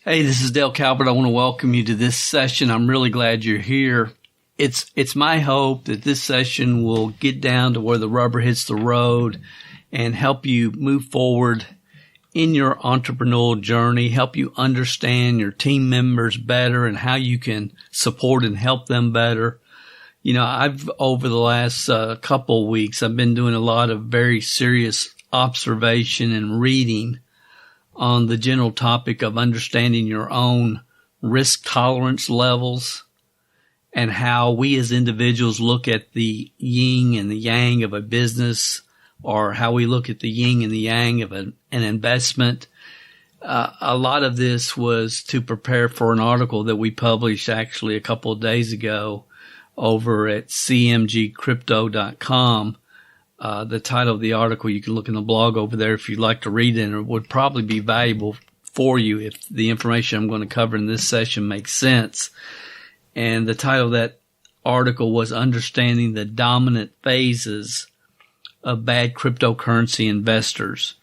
Hey, this is Dale Calvert. I want to welcome you to this session. I'm really glad you're here. It's my hope that this session will get down to where the rubber hits the road and help you move forward in your entrepreneurial journey, help you understand your team members better and how you can support and help them better. You know, over the last couple of weeks, I've been doing a lot of very serious observation and reading on the general topic of understanding your own risk tolerance levels and how we as individuals look at the yin and the yang of a business, or how we look at the yin and the yang of an investment. A lot of this was to prepare for an article that we published actually a couple of days ago over at cmgcrypto.com. The title of the article, you can look in the blog over there if you'd like to read it, and it would probably be valuable for you if the information I'm going to cover in this session makes sense. And the title of that article was Understanding the Dominant Phases of Bad Cryptocurrency Investors.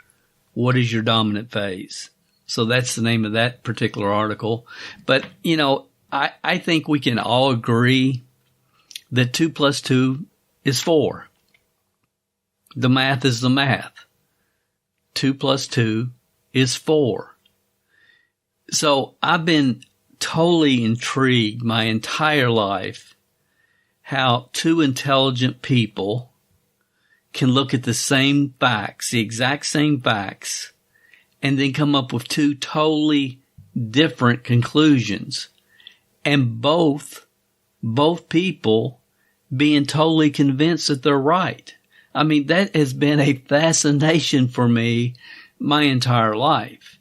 What is your dominant phase? So that's the name of that particular article. But, you know, I think we can all agree that 2 plus 2 is 4. The math is the math. 2 plus 2 is 4. So I've been totally intrigued my entire life how two intelligent people can look at the same facts, the exact same facts, and then come up with two totally different conclusions. And both people being totally convinced that they're right. I mean, that has been a fascination for me my entire life.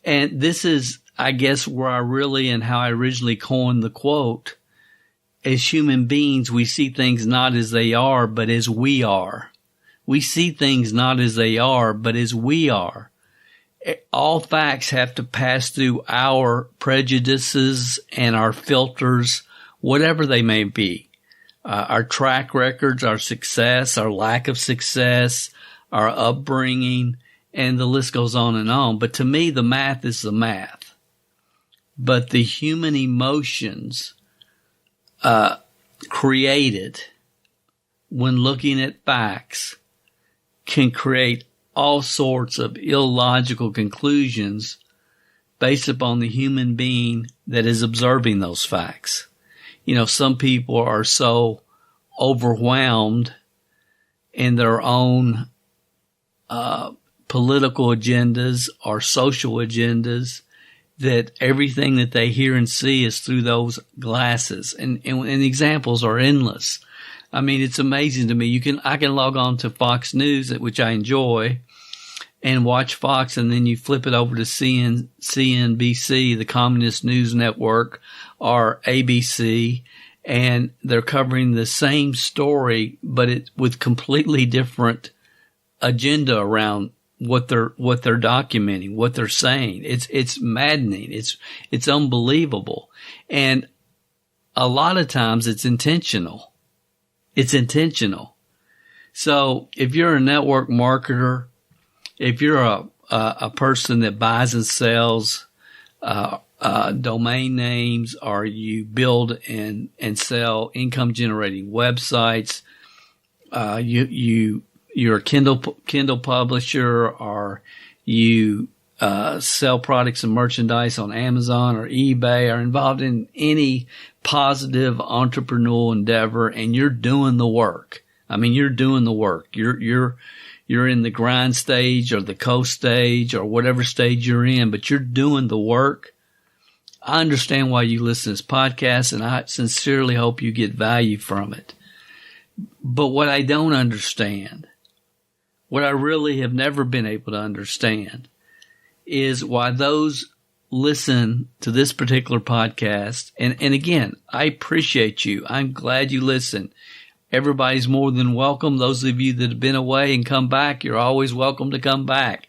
And this is, I guess, where I really, and how I originally coined the quote, as human beings, we see things not as they are, but as we are. We see things not as they are, but as we are. All facts have to pass through our prejudices and our filters, whatever they may be. Our track records, our success, our lack of success, our upbringing, and the list goes on and on. But to me, the math is the math. But the human emotions created when looking at facts can create all sorts of illogical conclusions based upon the human being that is observing those facts. You know, some people are so overwhelmed in their own political agendas or social agendas that everything that they hear and see is through those glasses. And examples are endless. I mean, it's amazing to me. I can log on to Fox News, which I enjoy, and watch Fox, and then you flip it over to CNBC, the Communist News Network, or ABC, and they're covering the same story, but with completely different agenda around what they're documenting, what they're saying. It's maddening. It's unbelievable. And a lot of times it's intentional. It's intentional. So if you're a network marketer, if you're a person that buys and sells domain names, or you build and sell income generating websites, you're a Kindle publisher, or you sell products and merchandise on Amazon or eBay, or involved in any positive entrepreneurial endeavor, and you're doing the work. I mean, you're doing the work. You're in the grind stage or the coast stage or whatever stage you're in, but you're doing the work. I understand why you listen to this podcast, and I sincerely hope you get value from it. But what I don't understand, what I really have never been able to understand, is why those listen to this particular podcast. And again, I appreciate you. I'm glad you listen. Everybody's more than welcome. Those of you that have been away and come back, you're always welcome to come back.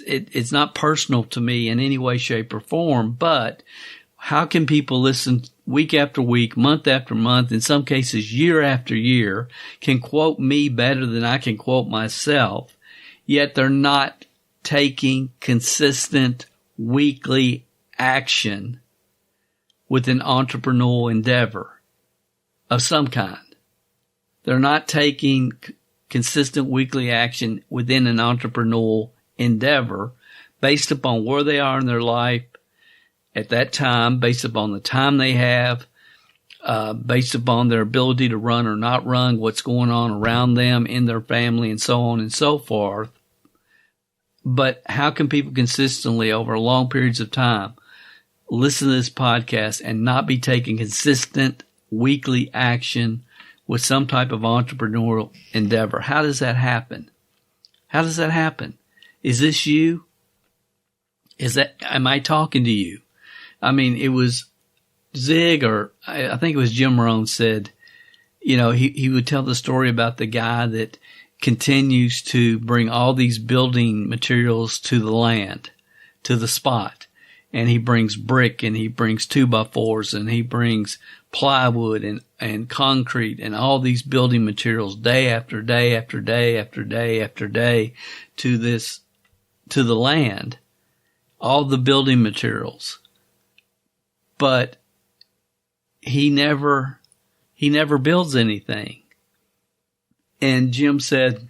It's not personal to me in any way, shape, or form, but how can people listen week after week, month after month, in some cases year after year, can quote me better than I can quote myself, yet they're not taking consistent weekly action with an entrepreneurial endeavor of some kind. They're not taking consistent weekly action within an entrepreneurial endeavor based upon where they are in their life at that time, based upon the time they have, based upon their ability to run or not run, what's going on around them in their family, and so on and so forth. But how can people consistently over long periods of time listen to this podcast and not be taking consistent weekly action with some type of entrepreneurial endeavor? How does that happen? How does that happen? Is this you? Am I talking to you? I mean, it was Zig, or I think it was Jim Rohn said, he would tell the story about the guy that continues to bring all these building materials to the land, to the spot. And he brings brick, and he brings 2x4s, and he brings plywood and concrete and all these building materials day after day after day after day after day to the land, all the building materials. But he never builds anything. And Jim said,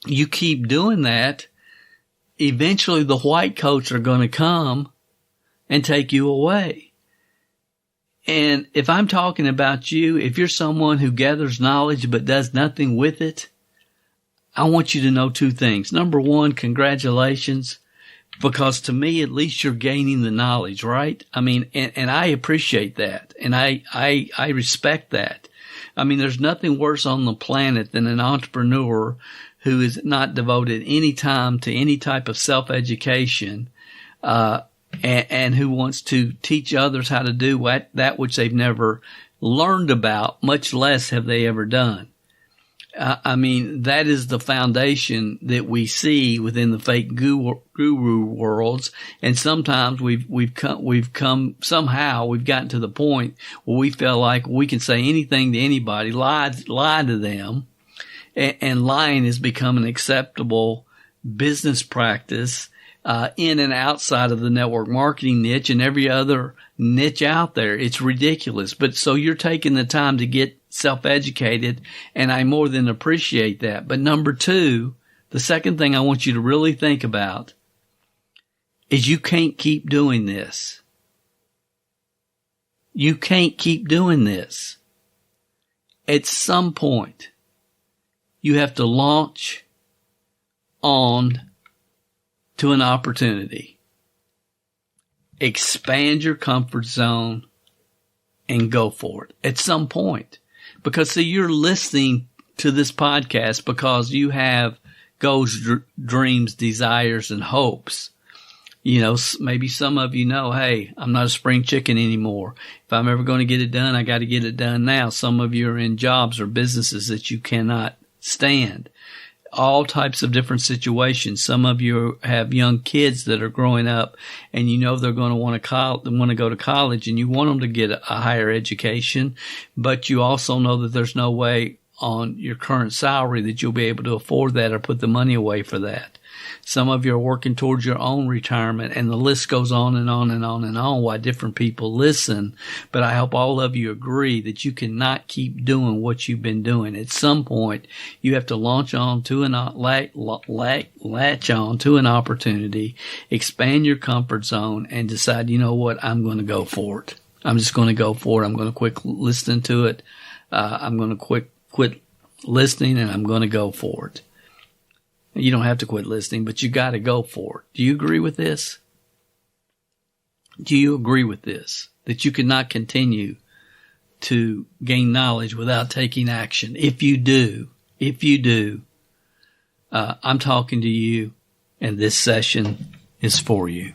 you keep doing that, eventually the white coats are going to come and take you away. And if I'm talking about you, if you're someone who gathers knowledge but does nothing with it, I want you to know two things. Number one, congratulations, because to me, at least you're gaining the knowledge, right? I mean, and I appreciate that, and I respect that. I mean, there's nothing worse on the planet than an entrepreneur who is not devoted any time to any type of self-education, and who wants to teach others how to do that which they've never learned about, much less have they ever done. I mean, that is the foundation that we see within the fake guru worlds. And sometimes we've gotten to the point where we feel like we can say anything to anybody, lie to them. And lying has become an acceptable business practice, in and outside of the network marketing niche and every other niche out there. It's ridiculous. But so you're taking the time to get self-educated, and I more than appreciate that. But number two, the second thing I want you to really think about is you can't keep doing this. You can't keep doing this. At some point, you have to launch on to an opportunity. Expand your comfort zone and go for it at some point. Because, see, you're listening to this podcast because you have goals, dreams, desires, and hopes. Maybe some of you know, hey, I'm not a spring chicken anymore. If I'm ever going to get it done, I got to get it done now. Some of you are in jobs or businesses that you cannot stand. All types of different situations. Some of you have young kids that are growing up, and they're going to want to go to college, and you want them to get a higher education, but you also know that there's no way on your current salary that you'll be able to afford that or put the money away for that. Some of you are working towards your own retirement, and the list goes on and on and on and on why different people listen. But I hope all of you agree that you cannot keep doing what you've been doing. At some point, you have to latch on to an opportunity, expand your comfort zone, and decide, you know what, I'm going to go for it. I'm just going to go for it. I'm going to quit listening to it. I'm going to quit listening, and I'm going to go for it. You don't have to quit listening, but you got to go for it. Do you agree with this? Do you agree with this? That you cannot continue to gain knowledge without taking action? If you do, I'm talking to you, and this session is for you.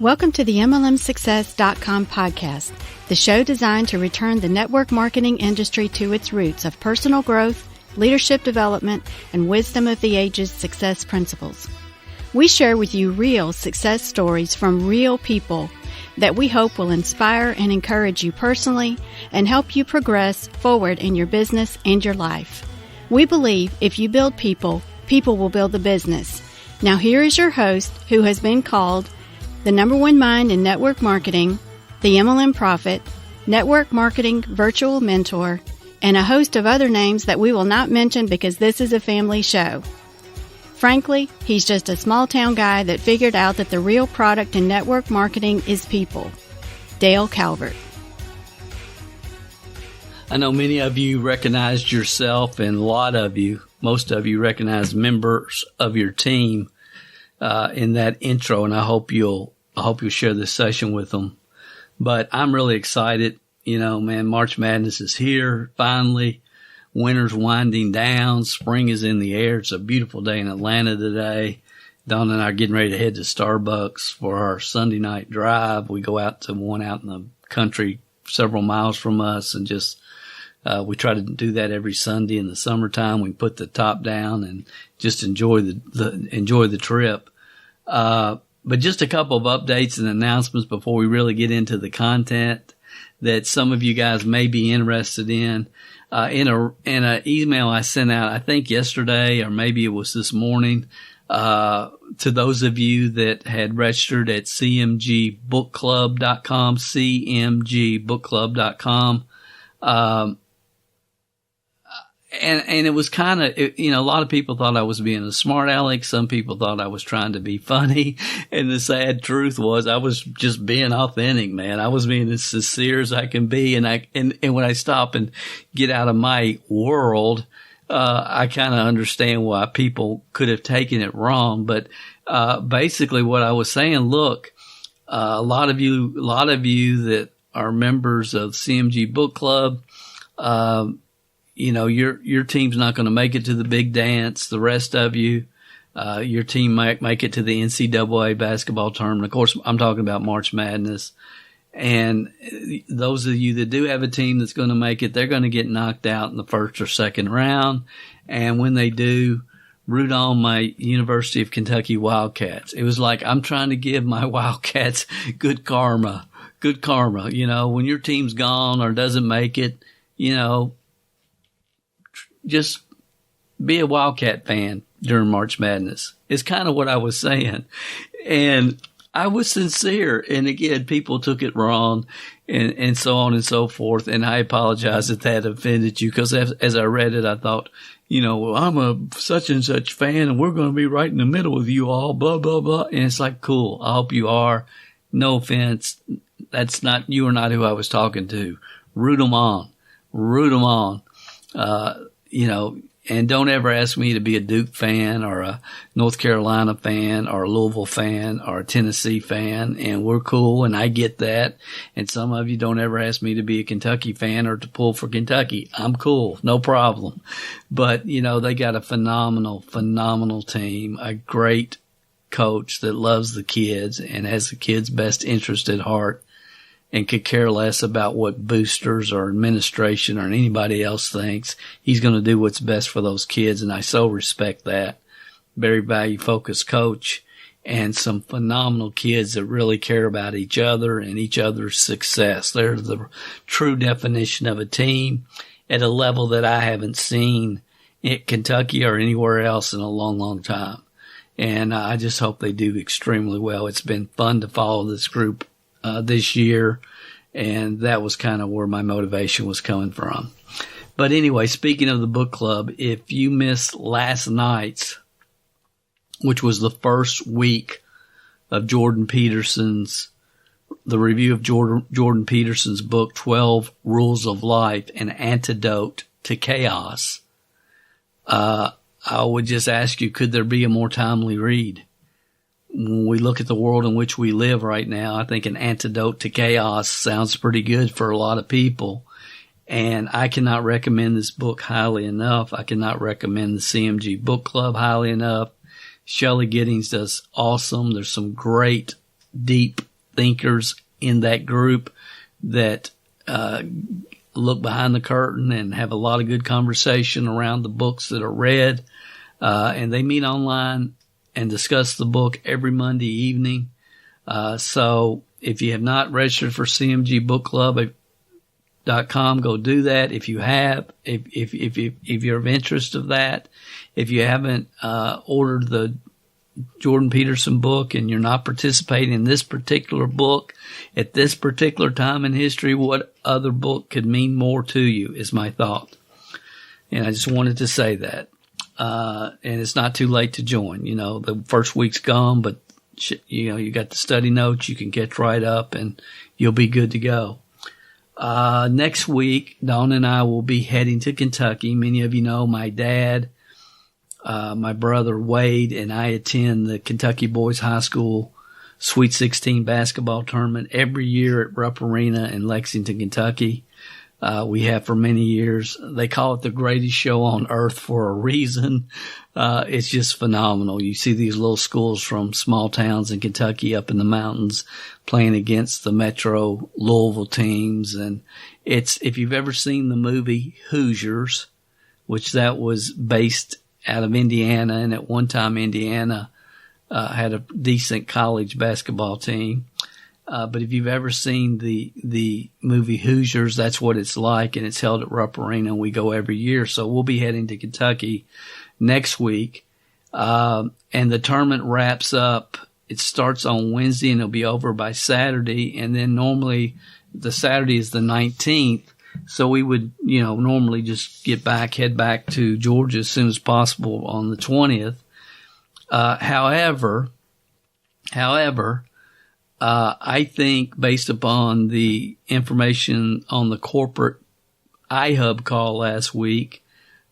Welcome to the MLMsuccess.com podcast, the show designed to return the network marketing industry to its roots of personal growth, leadership development, and wisdom of the ages success principles. We share with you real success stories from real people that we hope will inspire and encourage you personally and help you progress forward in your business and your life. We believe if you build people, people will build the business. Now here is your host, who has been called the #1 mind in network marketing, the MLM prophet, network marketing virtual mentor, and a host of other names that we will not mention because this is a family show. Frankly, he's just a small-town guy that figured out that the real product in network marketing is people. Dale Calvert. I know many of you recognized yourself, and a lot of you, most of you, recognize members of your team in that intro, and I hope you'll share this session with them. But I'm really excited. You know, man, March Madness is here finally. Winter's winding down. Spring is in the air. It's a beautiful day in Atlanta today. Dawn and I are getting ready to head to Starbucks for our Sunday night drive. We go out to one out in the country several miles from us, and just we try to do that every Sunday in the summertime. We put the top down and just enjoy the trip. But just a couple of updates and announcements before we really get into the content that some of you guys may be interested in. In a email I sent out, I think yesterday or maybe it was this morning, to those of you that had registered at cmgbookclub.com, cmgbookclub.com. And it was kind of, a lot of people thought I was being a smart aleck. Some people thought I was trying to be funny. And the sad truth was I was just being authentic, man. I was being as sincere as I can be. And when I stop and get out of my world, I kind of understand why people could have taken it wrong. But, basically what I was saying, look, a lot of you that are members of CMG Book Club, your team's not going to make it to the big dance. The rest of you, your team might make it to the NCAA basketball tournament. Of course, I'm talking about March Madness. And those of you that do have a team that's going to make it, they're going to get knocked out in the first or second round. And when they do, root on my University of Kentucky Wildcats. It was like I'm trying to give my Wildcats good karma. Good karma. When your team's gone or doesn't make it, just be a Wildcat fan during March Madness. It's kind of what I was saying. And I was sincere. And again, people took it wrong and so on and so forth. And I apologize if that offended you, because as I read it, I thought, well, I'm a such and such fan and we're going to be right in the middle with you all, blah, blah, blah. And it's like, cool. I hope you are. No offense. You are not who I was talking to. Root them on. And don't ever ask me to be a Duke fan or a North Carolina fan or a Louisville fan or a Tennessee fan. And we're cool, and I get that. And some of you don't ever ask me to be a Kentucky fan or to pull for Kentucky. I'm cool. No problem. But, they got a phenomenal team, a great coach that loves the kids and has the kids' best interest at heart, and could care less about what boosters or administration or anybody else thinks. He's going to do what's best for those kids, and I so respect that. Very value-focused coach, and some phenomenal kids that really care about each other and each other's success. They're the true definition of a team at a level that I haven't seen in Kentucky or anywhere else in a long, long time. And I just hope they do extremely well. It's been fun to follow this group this year, and that was kind of where my motivation was coming from. But anyway, speaking of the book club, if you missed last night's, which was the first week of the review of Jordan Peterson's book, 12 Rules of Life, An Antidote to Chaos, I would just ask you, could there be a more timely read? When we look at the world in which we live right now, I think An Antidote to Chaos sounds pretty good for a lot of people. And I cannot recommend this book highly enough. I cannot recommend the CMG Book Club highly enough. Shelley Giddings does awesome. There's some great, deep thinkers in that group that look behind the curtain and have a lot of good conversation around the books that are read. And they meet online and discuss the book every Monday evening. So if you have not registered for cmgbookclub.com, go do that. If you have, if you're of interest of that, if you haven't ordered the Jordan Peterson book and you're not participating in this particular book at this particular time in history, what other book could mean more to you is my thought. And I just wanted to say that. And it's not too late to join. You know, the first week's gone, but you know, you got the study notes, you can catch right up and you'll be good to go. Next week, Dawn and I will be heading to Kentucky. Many of you know my dad, my brother Wade, and I attend the Kentucky Boys High School Sweet 16 basketball tournament every year at Rupp Arena in Lexington, Kentucky. We have for many years. They call it the greatest show on earth for a reason. It's just phenomenal. You see these little schools from small towns in Kentucky up in the mountains playing against the Metro Louisville teams. And if you've ever seen the movie Hoosiers, which that was based out of Indiana, and at one time Indiana had a decent college basketball team. But if you've ever seen the movie Hoosiers, that's what it's like, and it's held at Rupp Arena, and we go every year. So we'll be heading to Kentucky next week. And the tournament wraps up. It starts on Wednesday, and it'll be over by Saturday. And then normally the Saturday is the 19th. So we would, normally just head back to Georgia as soon as possible on the 20th. However, I think based upon the information on the corporate Ihub call last week,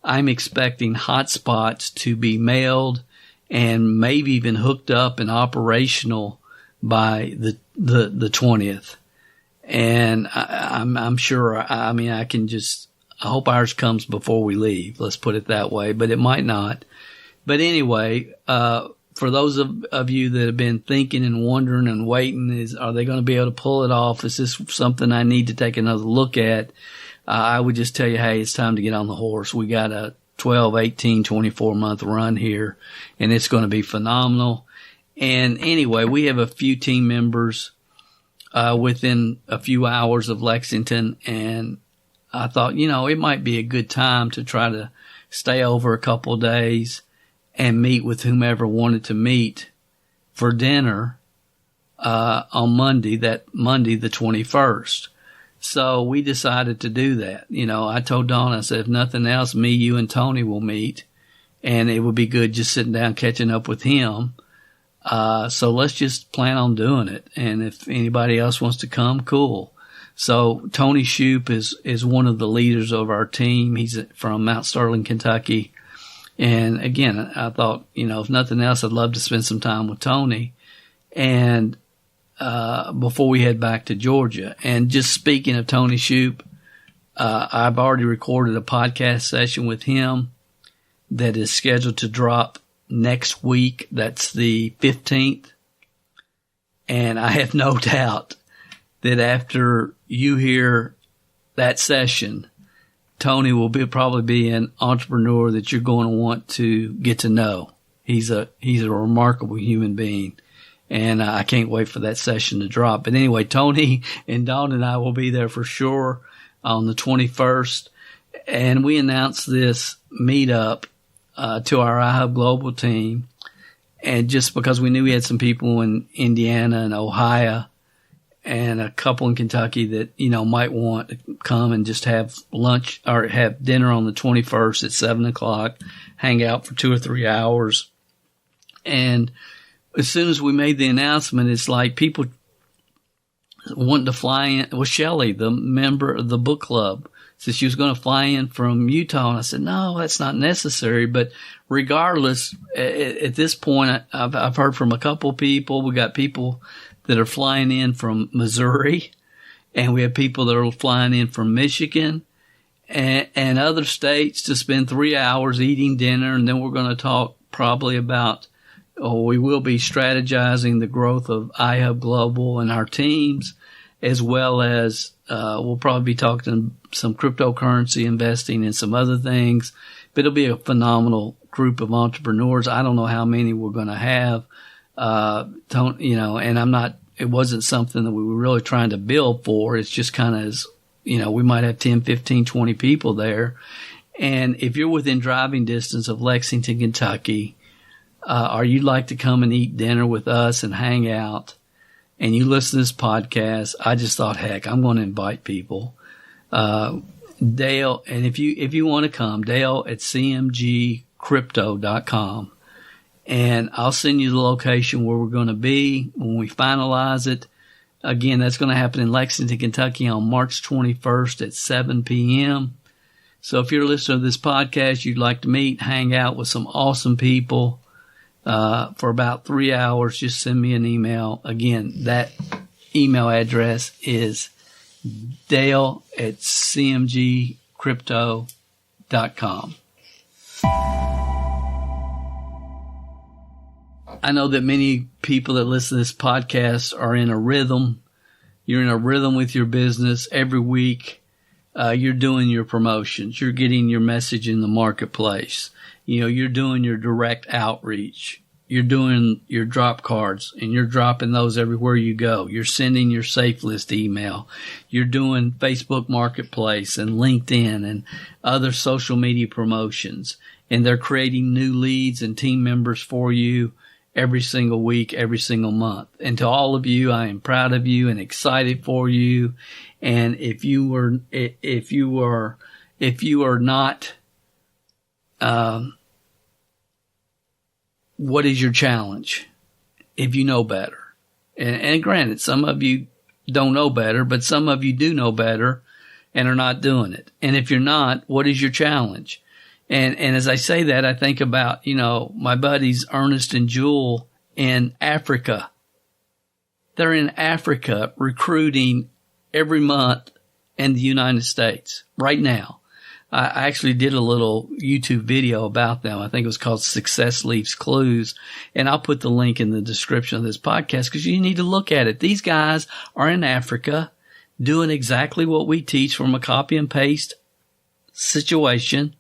I'm expecting hotspots to be mailed and maybe even hooked up and operational by the 20th. And I'm sure, I hope ours comes before we leave. Let's put it that way, but it might not. But anyway, for those of you that have been thinking and wondering and waiting, are they going to be able to pull it off? Is this something I need to take another look at? I would just tell you, hey, it's time to get on the horse. We got a 12, 18, 24-month run here, and it's going to be phenomenal. And anyway, we have a few team members within a few hours of Lexington, and I thought, it might be a good time to try to stay over a couple of days and meet with whomever wanted to meet for dinner on Monday the 21st. So we decided to do that. I told Dawn, I said, if nothing else, me, you, and Tony will meet, and it would be good just sitting down catching up with him. So let's just plan on doing it. And if anybody else wants to come, cool. So Tony Shoup is one of the leaders of our team. He's from Mount Sterling, Kentucky. And again, I thought, if nothing else, I'd love to spend some time with Tony and before we head back to Georgia. And just speaking of Tony Shoup, I've already recorded a podcast session with him that is scheduled to drop next week. That's the 15th. And I have no doubt that after you hear that session, Tony will probably be an entrepreneur that you're going to want to get to know. He's a remarkable human being, and I can't wait for that session to drop. But anyway, Tony and Dawn and I will be there for sure on the 21st, and we announced this meetup to our Ihub Global team, and just because we knew we had some people in Indiana and Ohio and a couple in Kentucky that, might want to come and just have lunch or have dinner on the 21st at 7:00, hang out for 2 or 3 hours. And as soon as we made the announcement, it's like people wanting to fly in. Well, Shelley, the member of the book club, said she was going to fly in from Utah. And I said, no, that's not necessary. But regardless, at this point, I've heard from a couple people. We got people that are flying in from Missouri, and we have people that are flying in from Michigan and other states to spend 3 hours eating dinner. And then we're going to talk probably about, we will be strategizing the growth of Ihub Global and our teams, as well as we'll probably be talking some cryptocurrency investing and some other things. But it'll be a phenomenal group of entrepreneurs. I don't know how many we're going to have. And it wasn't something that we were really trying to build for. It's just kind of, we might have 10, 15, 20 people there. And if you're within driving distance of Lexington, Kentucky, or you'd like to come and eat dinner with us and hang out, and you listen to this podcast, I just thought, heck, I'm going to invite people. Dale, and if you want to come, Dale at cmgcrypto.com, and I'll send you the location where we're going to be when we finalize it. Again, that's going to happen in Lexington, Kentucky on March 21st at 7 p.m. So if you're a listener to this podcast, you'd like to meet, hang out with some awesome people for about 3 hours, just send me an email. Again, that email address is Dale at cmgcrypto.com. I know that many people that listen to this podcast are in a rhythm. You're in a rhythm with your business. Every week, you're doing your promotions. You're getting your message in the marketplace. You're doing your direct outreach. You're doing your drop cards, and you're dropping those everywhere you go. You're sending your safe list email. You're doing Facebook Marketplace and LinkedIn and other social media promotions. And they're creating new leads and team members for you every single week, every single month. And to all of you, I am proud of you and excited for you. And if you are not, what is your challenge? If you know better. And granted, some of you don't know better, but some of you do know better and are not doing it. And if you're not, what is your challenge? And as I say that, I think about, my buddies Ernest and Jewell in Africa. They're in Africa recruiting every month in the United States right now. I actually did a little YouTube video about them. I think it was called Success Leaves Clues. And I'll put the link in the description of this podcast because you need to look at it. These guys are in Africa doing exactly what we teach from a copy and paste situation.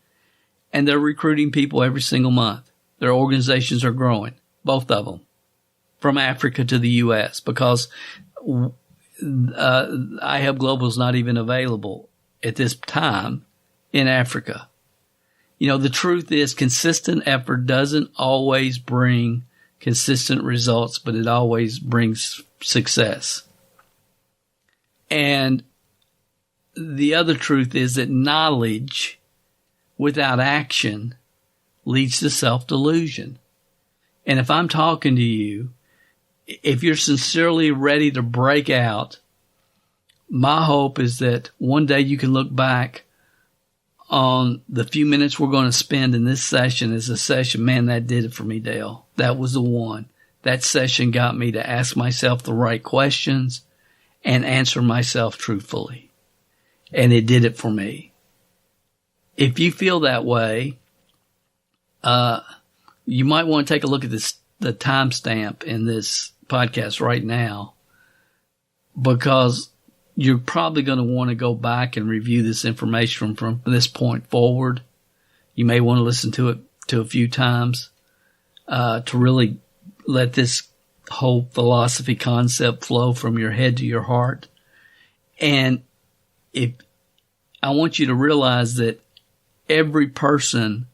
And they're recruiting people every single month. Their organizations are growing, both of them, from Africa to the U.S. because Ihub Global is not even available at this time in Africa. The truth is consistent effort doesn't always bring consistent results, but it always brings success. And the other truth is that knowledge without action leads to self-delusion. And if I'm talking to you, if you're sincerely ready to break out, my hope is that one day you can look back on the few minutes we're going to spend in this session as a session. Man, that did it for me, Dale. That was the one. That session got me to ask myself the right questions and answer myself truthfully. And it did it for me. If you feel that way, you might want to take a look at the timestamp in this podcast right now, because you're probably going to want to go back and review this information from this point forward. You may want to listen to it a few times to really let this whole philosophy concept flow from your head to your heart. And I want you to realize that every person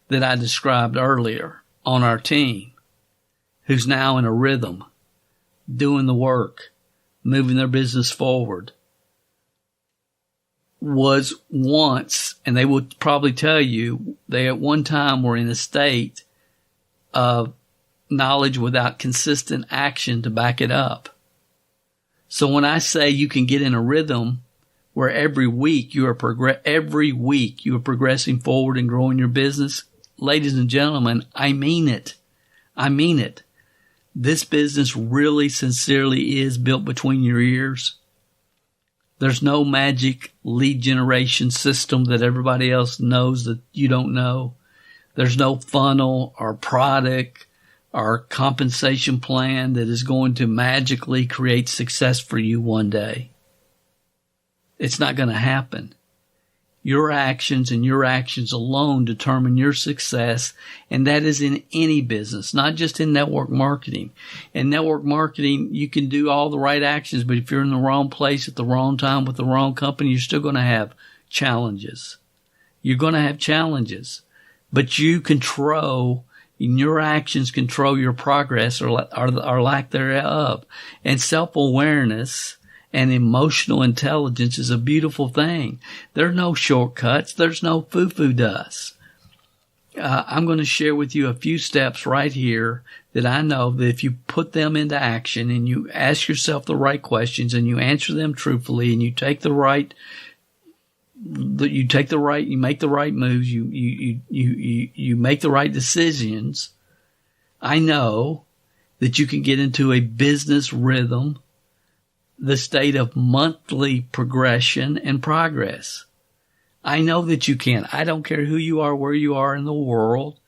that I described earlier on our team who's now in a rhythm, doing the work, moving their business forward, was once, and they would probably tell you, they at one time were in a state of knowledge without consistent action to back it up. So when I say you can get in a rhythm where every week you are progressing forward and growing your business, ladies and gentlemen, I mean it. I mean it. This business really sincerely is built between your ears. There's no magic lead generation system that everybody else knows that you don't know. There's no funnel or product or compensation plan that is going to magically create success for you one day. It's not going to happen. Your actions and your actions alone determine your success, and that is in any business, not just in network marketing. In network marketing, you can do all the right actions, but if you're in the wrong place at the wrong time with the wrong company, you're still going to have challenges. You're going to have challenges, but you control Your actions control your progress or lack thereof. And self-awareness and emotional intelligence is a beautiful thing. There are no shortcuts. There's no foo-foo dust. I'm going to share with you a few steps right here that I know that if you put them into action and you ask yourself the right questions and you answer them truthfully and you make the right moves, you make the right decisions, I know that you can get into a business rhythm, the state of monthly progression and progress. I know that you can. I don't care who you are, where you are in the world.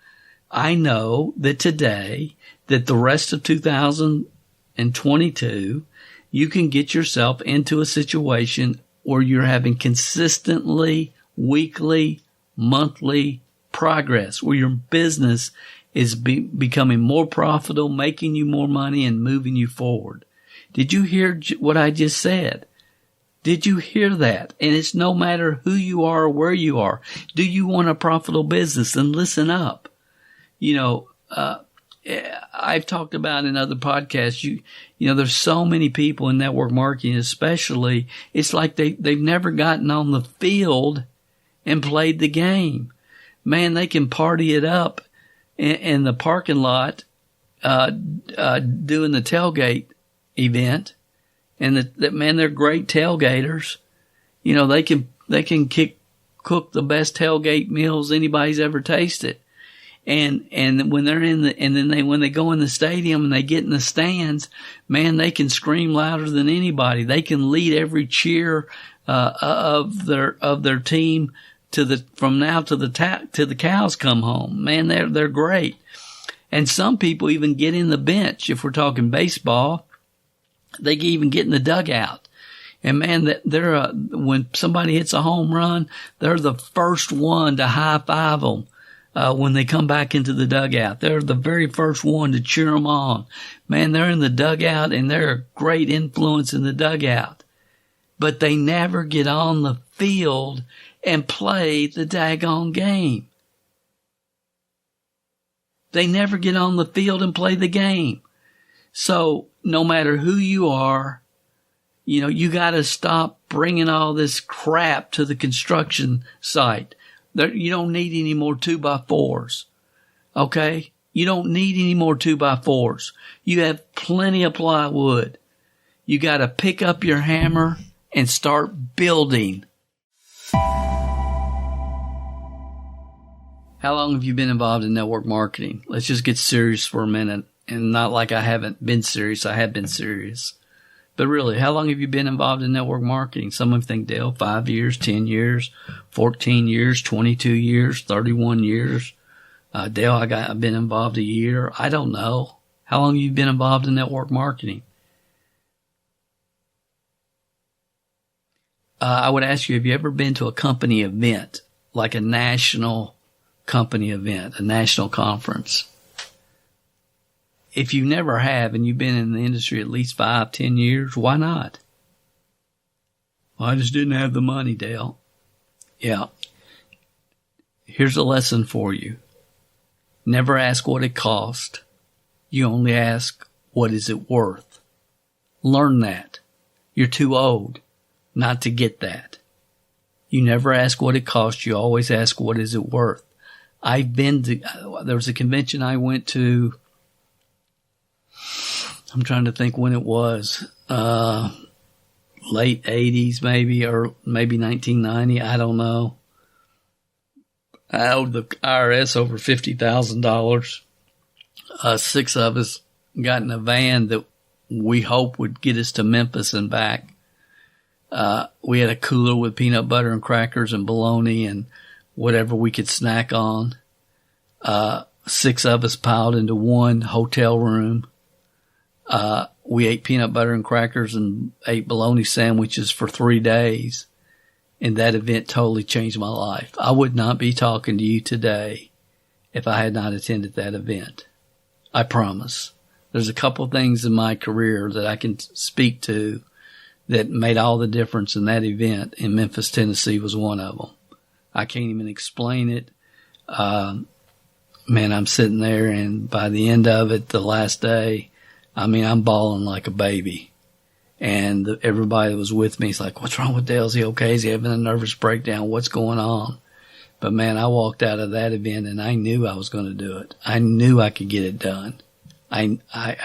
I know that today, that the rest of 2022, you can get yourself into a situation where you're having consistently, weekly, monthly progress, where your business is becoming more profitable, making you more money, and moving you forward. Did you hear what I just said? Did you hear that? And it's no matter who you are or where you are. Do you want a profitable business? Then listen up. I've talked about in other podcasts, there's so many people in network marketing, especially, it's like they've never gotten on the field and played the game. Man, they can party it up in the parking lot, doing the tailgate event. And they're great tailgaters. They can cook the best tailgate meals anybody's ever tasted. And when they're when they go in the stadium and they get in the stands, man, they can scream louder than anybody. They can lead every cheer, of their team from now to the cows come home. Man, they're great. And some people even get in the bench. If we're talking baseball, they can even get in the dugout. And man, when somebody hits a home run, they're the first one to high five them, when they come back into the dugout. They're the very first one to cheer them on. Man, they're in the dugout and they're a great influence in the dugout. But they never get on the field and play the daggone game. They never get on the field and play the game. So no matter who you are, you got to stop bringing all this crap to the construction site. You don't need any more 2x4s. Okay? You don't need any more 2x4s. You have plenty of plywood. You got to pick up your hammer and start building. How long have you been involved in network marketing? Let's just get serious for a minute. And not like I haven't been serious. I have been serious. But really, how long have you been involved in network marketing? Some of you think, Dale, 5 years, 10 years, 14 years, 22 years, 31 years. Dale, I've been involved a year. I don't know. How long have you been involved in network marketing? I would ask you, have you ever been to a company event, like a national company event, a national conference? If you never have and you've been in the industry at least 5, 10 years, why not? Well, I just didn't have the money, Dale. Yeah. Here's a lesson for you. Never ask what it cost. You only ask, what is it worth? Learn that. You're too old not to get that. You never ask what it costs. You always ask, what is it worth? There was a convention I went to. I'm trying to think when it was, late 80s maybe, or maybe 1990. I don't know. I owed the IRS over $50,000. 6 of us got in a van that we hope would get us to Memphis and back. We had a cooler with peanut butter and crackers and bologna and whatever we could snack on. 6 of us piled into one hotel room. We ate peanut butter and crackers and ate bologna sandwiches for 3 days. And that event totally changed my life. I would not be talking to you today if I had not attended that event. I promise. There's a couple of things in my career that I can speak to that made all the difference in that event in Memphis, Tennessee was one of them. I can't even explain it. man, I'm sitting there, and by the end of it, the last day, I mean, I'm bawling like a baby. And everybody that was with me is like, what's wrong with Dale? Is he okay? Is he having a nervous breakdown? What's going on? But man, I walked out of that event and I knew I was going to do it. I knew I could get it done. I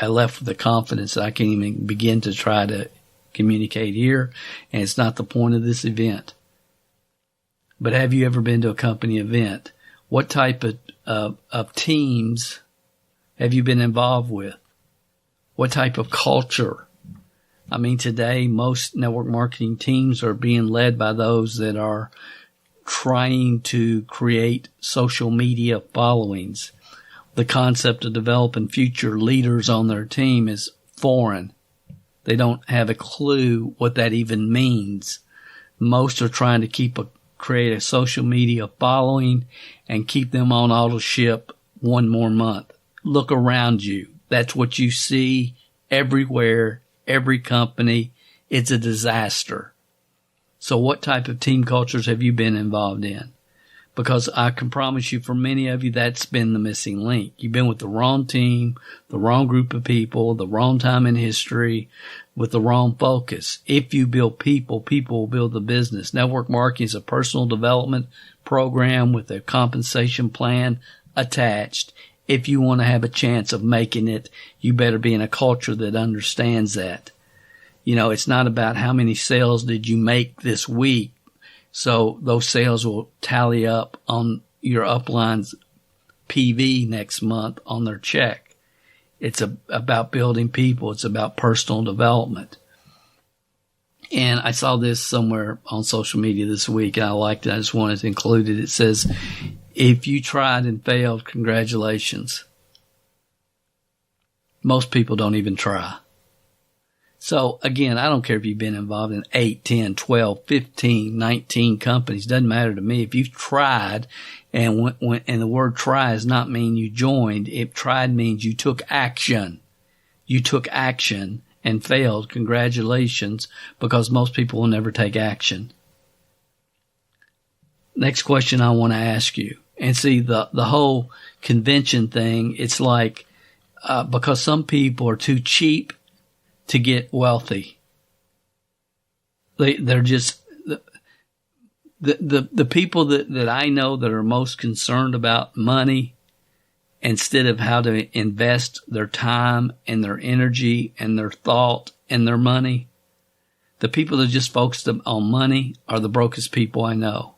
left with the confidence that I can't even begin to try to communicate here. And it's not the point of this event. But have you ever been to a company event? What type of teams have you been involved with? What type of culture? I mean, today, most network marketing teams are being led by those that are trying to create social media followings. The concept of developing future leaders on their team is foreign. They don't have a clue what that even means. Most are trying to create a social media following and keep them on auto ship one more month. Look around you. That's what you see everywhere, every company. It's a disaster. So what type of team cultures have you been involved in? Because I can promise you, for many of you, that's been the missing link. You've been with the wrong team, the wrong group of people, the wrong time in history, with the wrong focus. If you build people, people will build the business. Network marketing is a personal development program with a compensation plan attached. If you want to have a chance of making it, you better be in a culture that understands that. You know, it's not about how many sales did you make this week. So those sales will tally up on your upline's PV next month on their check. It's about building people. It's about personal development. And I saw this somewhere on social media this week, and I liked it. I just wanted to include it. It says, if you tried and failed, congratulations. Most people don't even try. So again, I don't care if you've been involved in 8, 10, 12, 15, 19 companies. Doesn't matter to me. If you've tried, and and the word try does not mean you joined. If tried means you took action. You took action and failed. Congratulations, because most people will never take action. Next question I want to ask you. And see, the whole convention thing, it's like, because some people are too cheap to get wealthy. They're just, the people that I know that are most concerned about money instead of how to invest their time and their energy and their thought and their money, the people that just focus on money are the brokest people I know.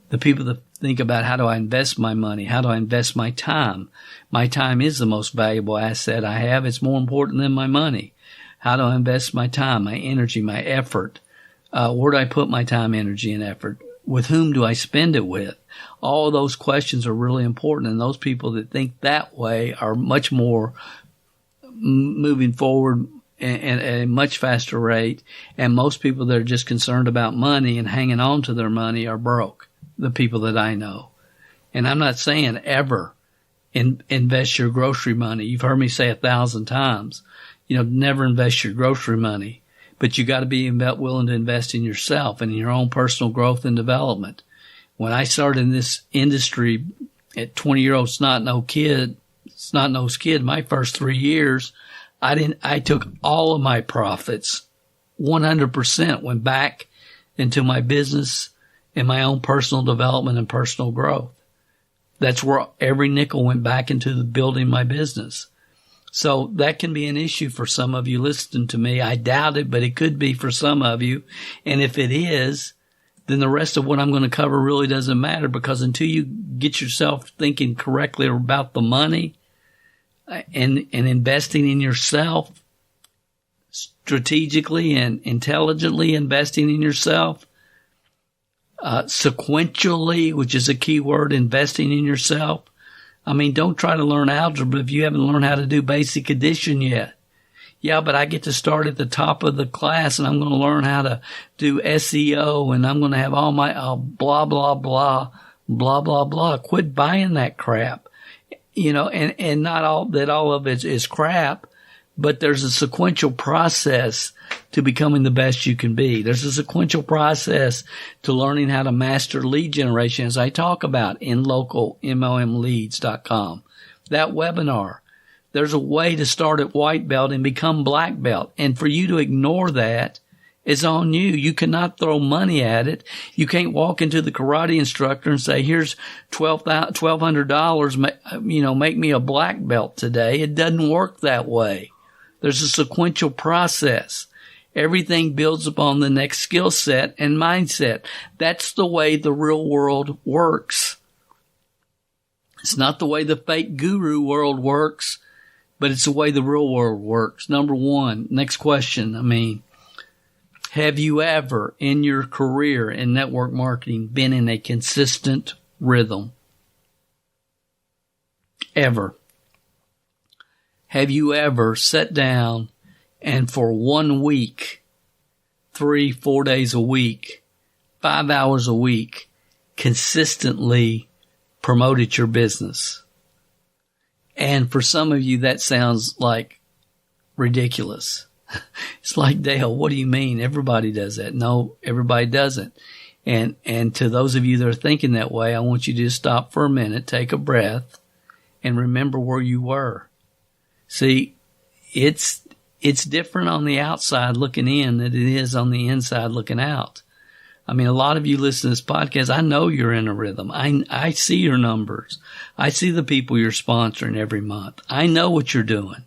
The people that think about, how do I invest my money? How do I invest my time? My time is the most valuable asset I have. It's more important than my money. How do I invest my time, my energy, my effort? Where do I put my time, energy, and effort? With whom do I spend it with? All of those questions are really important, and those people that think that way are much more moving forward at a much faster rate. And most people that are just concerned about money and hanging on to their money are broke, the people that I know. And I'm not saying ever invest your grocery money. You've heard me say 1,000 times. You know, never invest your grocery money, but you got to be willing to invest in yourself and in your own personal growth and development. When I started in this industry at 20-year-old snot-nosed kid, my first 3 years, I took all of my profits, 100% went back into my business and my own personal development and personal growth. That's where every nickel went back into building my business. So that can be an issue for some of you listening to me. I doubt it, but it could be for some of you. And if it is, then the rest of what I'm going to cover really doesn't matter, because until you get yourself thinking correctly about the money and investing in yourself, strategically and intelligently investing in yourself, sequentially, which is a key word, investing in yourself. I mean, don't try to learn algebra if you haven't learned how to do basic addition yet. Yeah, but I get to start at the top of the class and I'm going to learn how to do SEO and I'm going to have all my blah, blah, blah, blah, blah, blah. Quit buying that crap. You know, and not all of it is crap, but there's a sequential process to becoming the best you can be. There's a sequential process to learning how to master lead generation, as I talk about in localmlmleads.com. That webinar. There's a way to start at white belt and become black belt. And for you to ignore that is on you. You cannot throw money at it. You can't walk into the karate instructor and say, here's $1,200, make me a black belt today. It doesn't work that way. There's a sequential process. Everything builds upon the next skill set and mindset. That's the way the real world works. It's not the way the fake guru world works, but it's the way the real world works. Number one, next question. Have you ever in your career in network marketing been in a consistent rhythm? Ever? Have you ever sat down and for 1 week, 3-4 days a week, 5 hours a week, consistently promoted your business? And for some of you, that sounds like ridiculous. It's like, Dale, what do you mean? Everybody does that. No, everybody doesn't. And to those of you that are thinking that way, I want you to just stop for a minute, take a breath, and remember where you were. See, it's different on the outside looking in than it is on the inside looking out. A lot of you listen to this podcast. I know you're in a rhythm. I see your numbers. I see the people you're sponsoring every month. I know what you're doing.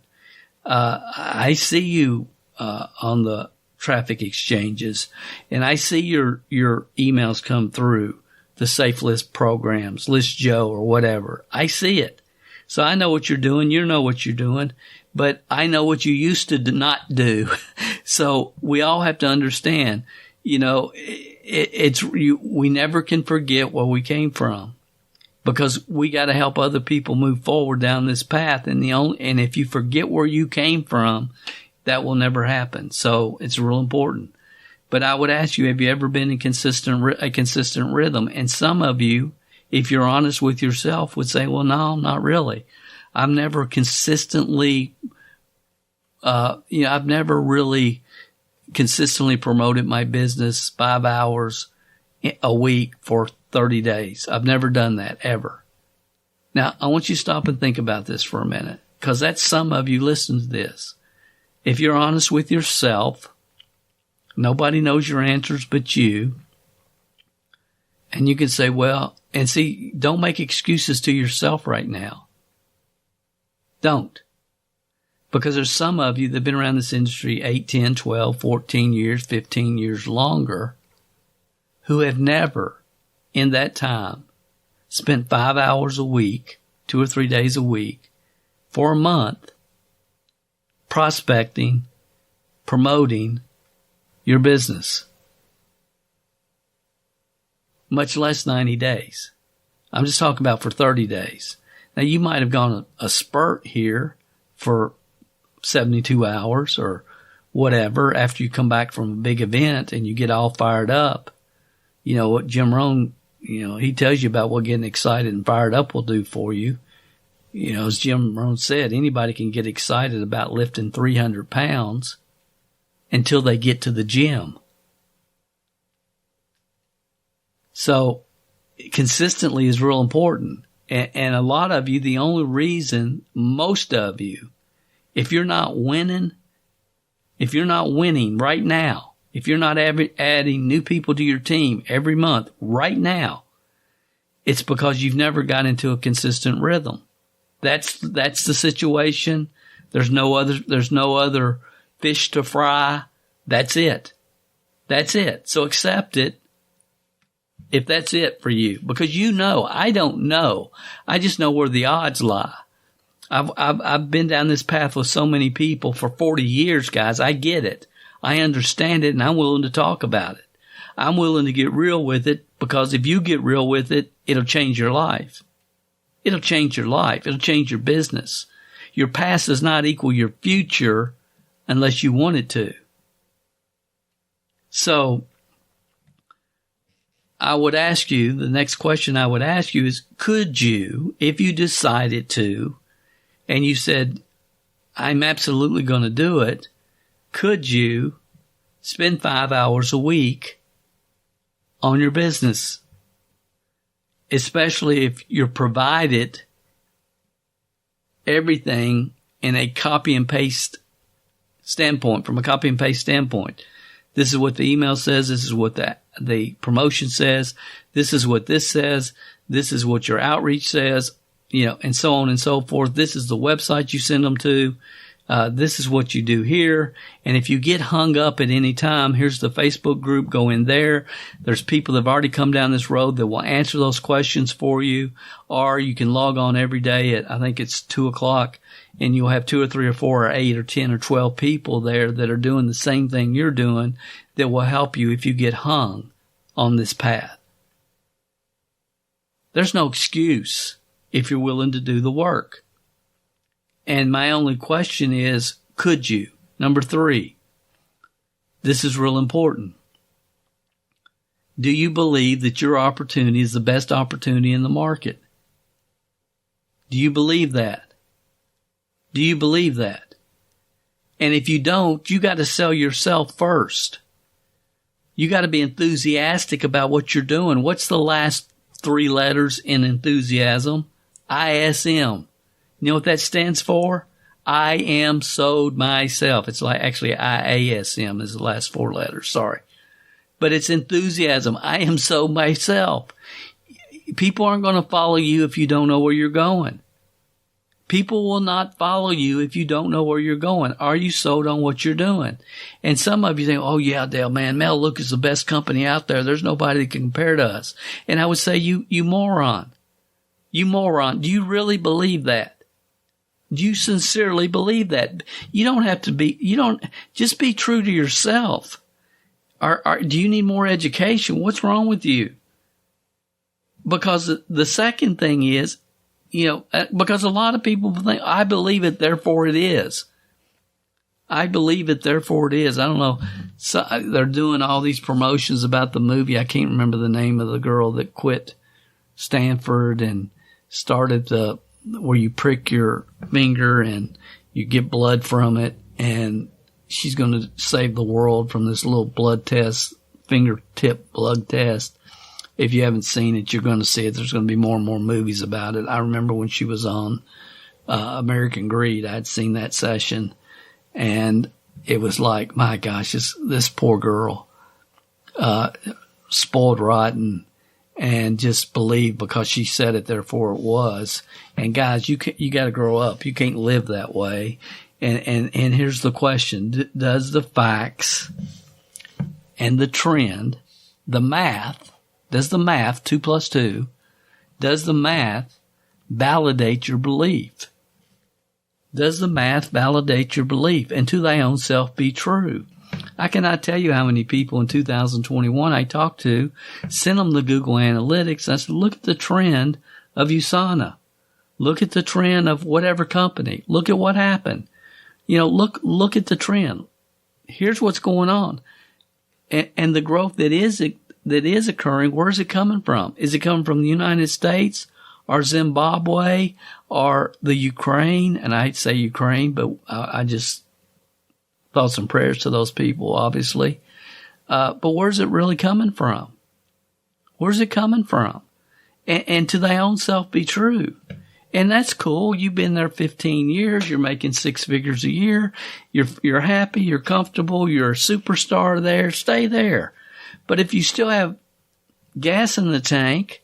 I see you on the traffic exchanges, and I see your emails come through the Safe List programs, List Joe or whatever. I see it. So I know what you're doing. You know what you're doing, but I know what you used to not do. So we all have to understand, we never can forget where we came from, because we got to help other people move forward down this path. And if you forget where you came from, that will never happen. So it's real important. But I would ask you, have you ever been in a consistent rhythm? And some of you, if you're honest with yourself, would say, well, no, not really. I've never consistently, I've never really consistently promoted my business 5 hours a week for 30 days. I've never done that, ever. Now, I want you to stop and think about this for a minute, because that's some of you listen to this. If you're honest with yourself, nobody knows your answers but you. And you can say, well, and see, don't make excuses to yourself right now. Don't. Because there's some of you that have been around this industry 8, 10, 12, 14 years, 15 years longer, who have never, in that time, spent 5 hours a week, 2 or 3 days a week, for a month, prospecting, promoting your business. Much less 90 days. I'm just talking about for 30 days. Now, you might have gone a spurt here for 72 hours or whatever after you come back from a big event and you get all fired up. What Jim Rohn, he tells you about what getting excited and fired up will do for you. As Jim Rohn said, anybody can get excited about lifting 300 pounds until they get to the gym. So consistently is real important. And a lot of you, the only reason, most of you, if you're not winning right now, if you're not adding new people to your team every month right now, it's because you've never got into a consistent rhythm. That's the situation. There's no other fish to fry. That's it. So accept it. If that's it for you, because I don't know. I just know where the odds lie. I've been down this path with so many people for 40 years, guys. I get it. I understand it, and I'm willing to talk about it. I'm willing to get real with it, because if you get real with it, it'll change your life. It'll change your life. It'll change your business. Your past does not equal your future unless you want it to. So, the next question I would ask you is, could you, if you decided to, and you said, I'm absolutely going to do it. Could you spend 5 hours a week on your business? Especially if you're provided everything in a copy and paste standpoint, from a copy and paste standpoint. This is what the email says. This is what the promotion says. This is what this says. This is what your outreach says, and so on and so forth. This is the website you send them to. This is what you do here. And if you get hung up at any time, here's the Facebook group. Go in there. There's people that have already come down this road that will answer those questions for you. Or you can log on every day at, I think it's 2:00, and you'll have 2 or 3 or 4 or 8 or 10 or 12 people there that are doing the same thing you're doing that will help you if you get hung on this path. There's no excuse if you're willing to do the work. And my only question is, could you? Number 3, this is real important. Do you believe that your opportunity is the best opportunity in the market? Do you believe that? Do you believe that? And if you don't, you got to sell yourself first. You got to be enthusiastic about what you're doing. What's the last 3 letters in enthusiasm? ISM. You know what that stands for? I am sold myself. It's like actually IASM is the last 4 letters. Sorry. But it's enthusiasm. I am sold myself. People aren't going to follow you if you don't know where you're going. People will not follow you if you don't know where you're going. Are you sold on what you're doing? And some of you think, oh yeah, Dale, man, Melaleuca is the best company out there. There's nobody that can compare to us. And I would say, you moron. You moron. Do you really believe that? Do you sincerely believe that? Just be true to yourself. Do you need more education? What's wrong with you? Because the second thing is, because a lot of people think, I believe it, therefore it is. I believe it, therefore it is. I don't know. So they're doing all these promotions about the movie. I can't remember the name of the girl that quit Stanford and started where you prick your finger and you get blood from it, and she's going to save the world from this little blood test, fingertip blood test. If you haven't seen it, you're going to see it. There's going to be more and more movies about it. I remember when she was on American Greed, I had seen that session, and it was like, my gosh, this poor girl, spoiled rotten, and just believed because she said it, therefore it was. And guys, you got to grow up. You can't live that way. And here's the question: does the facts and the trend, the math? Does the math, 2 + 2, does the math validate your belief? Does the math validate your belief? And to thy own self be true. I cannot tell you how many people in 2021 I talked to, sent them the Google Analytics. I said, look at the trend of USANA. Look at the trend of whatever company. Look at what happened. Look at the trend. Here's what's going on. And the growth that is occurring, where is it coming from? Is it coming from the United States or Zimbabwe or the Ukraine? And I hate to say Ukraine, but I just thoughts and prayers to those people, obviously. But where's it really coming from? Where's it coming from? And to thy own self be true. And that's cool. You've been there 15 years. You're making 6 figures a year. You're happy. You're comfortable. You're a superstar there. Stay there. But if you still have gas in the tank,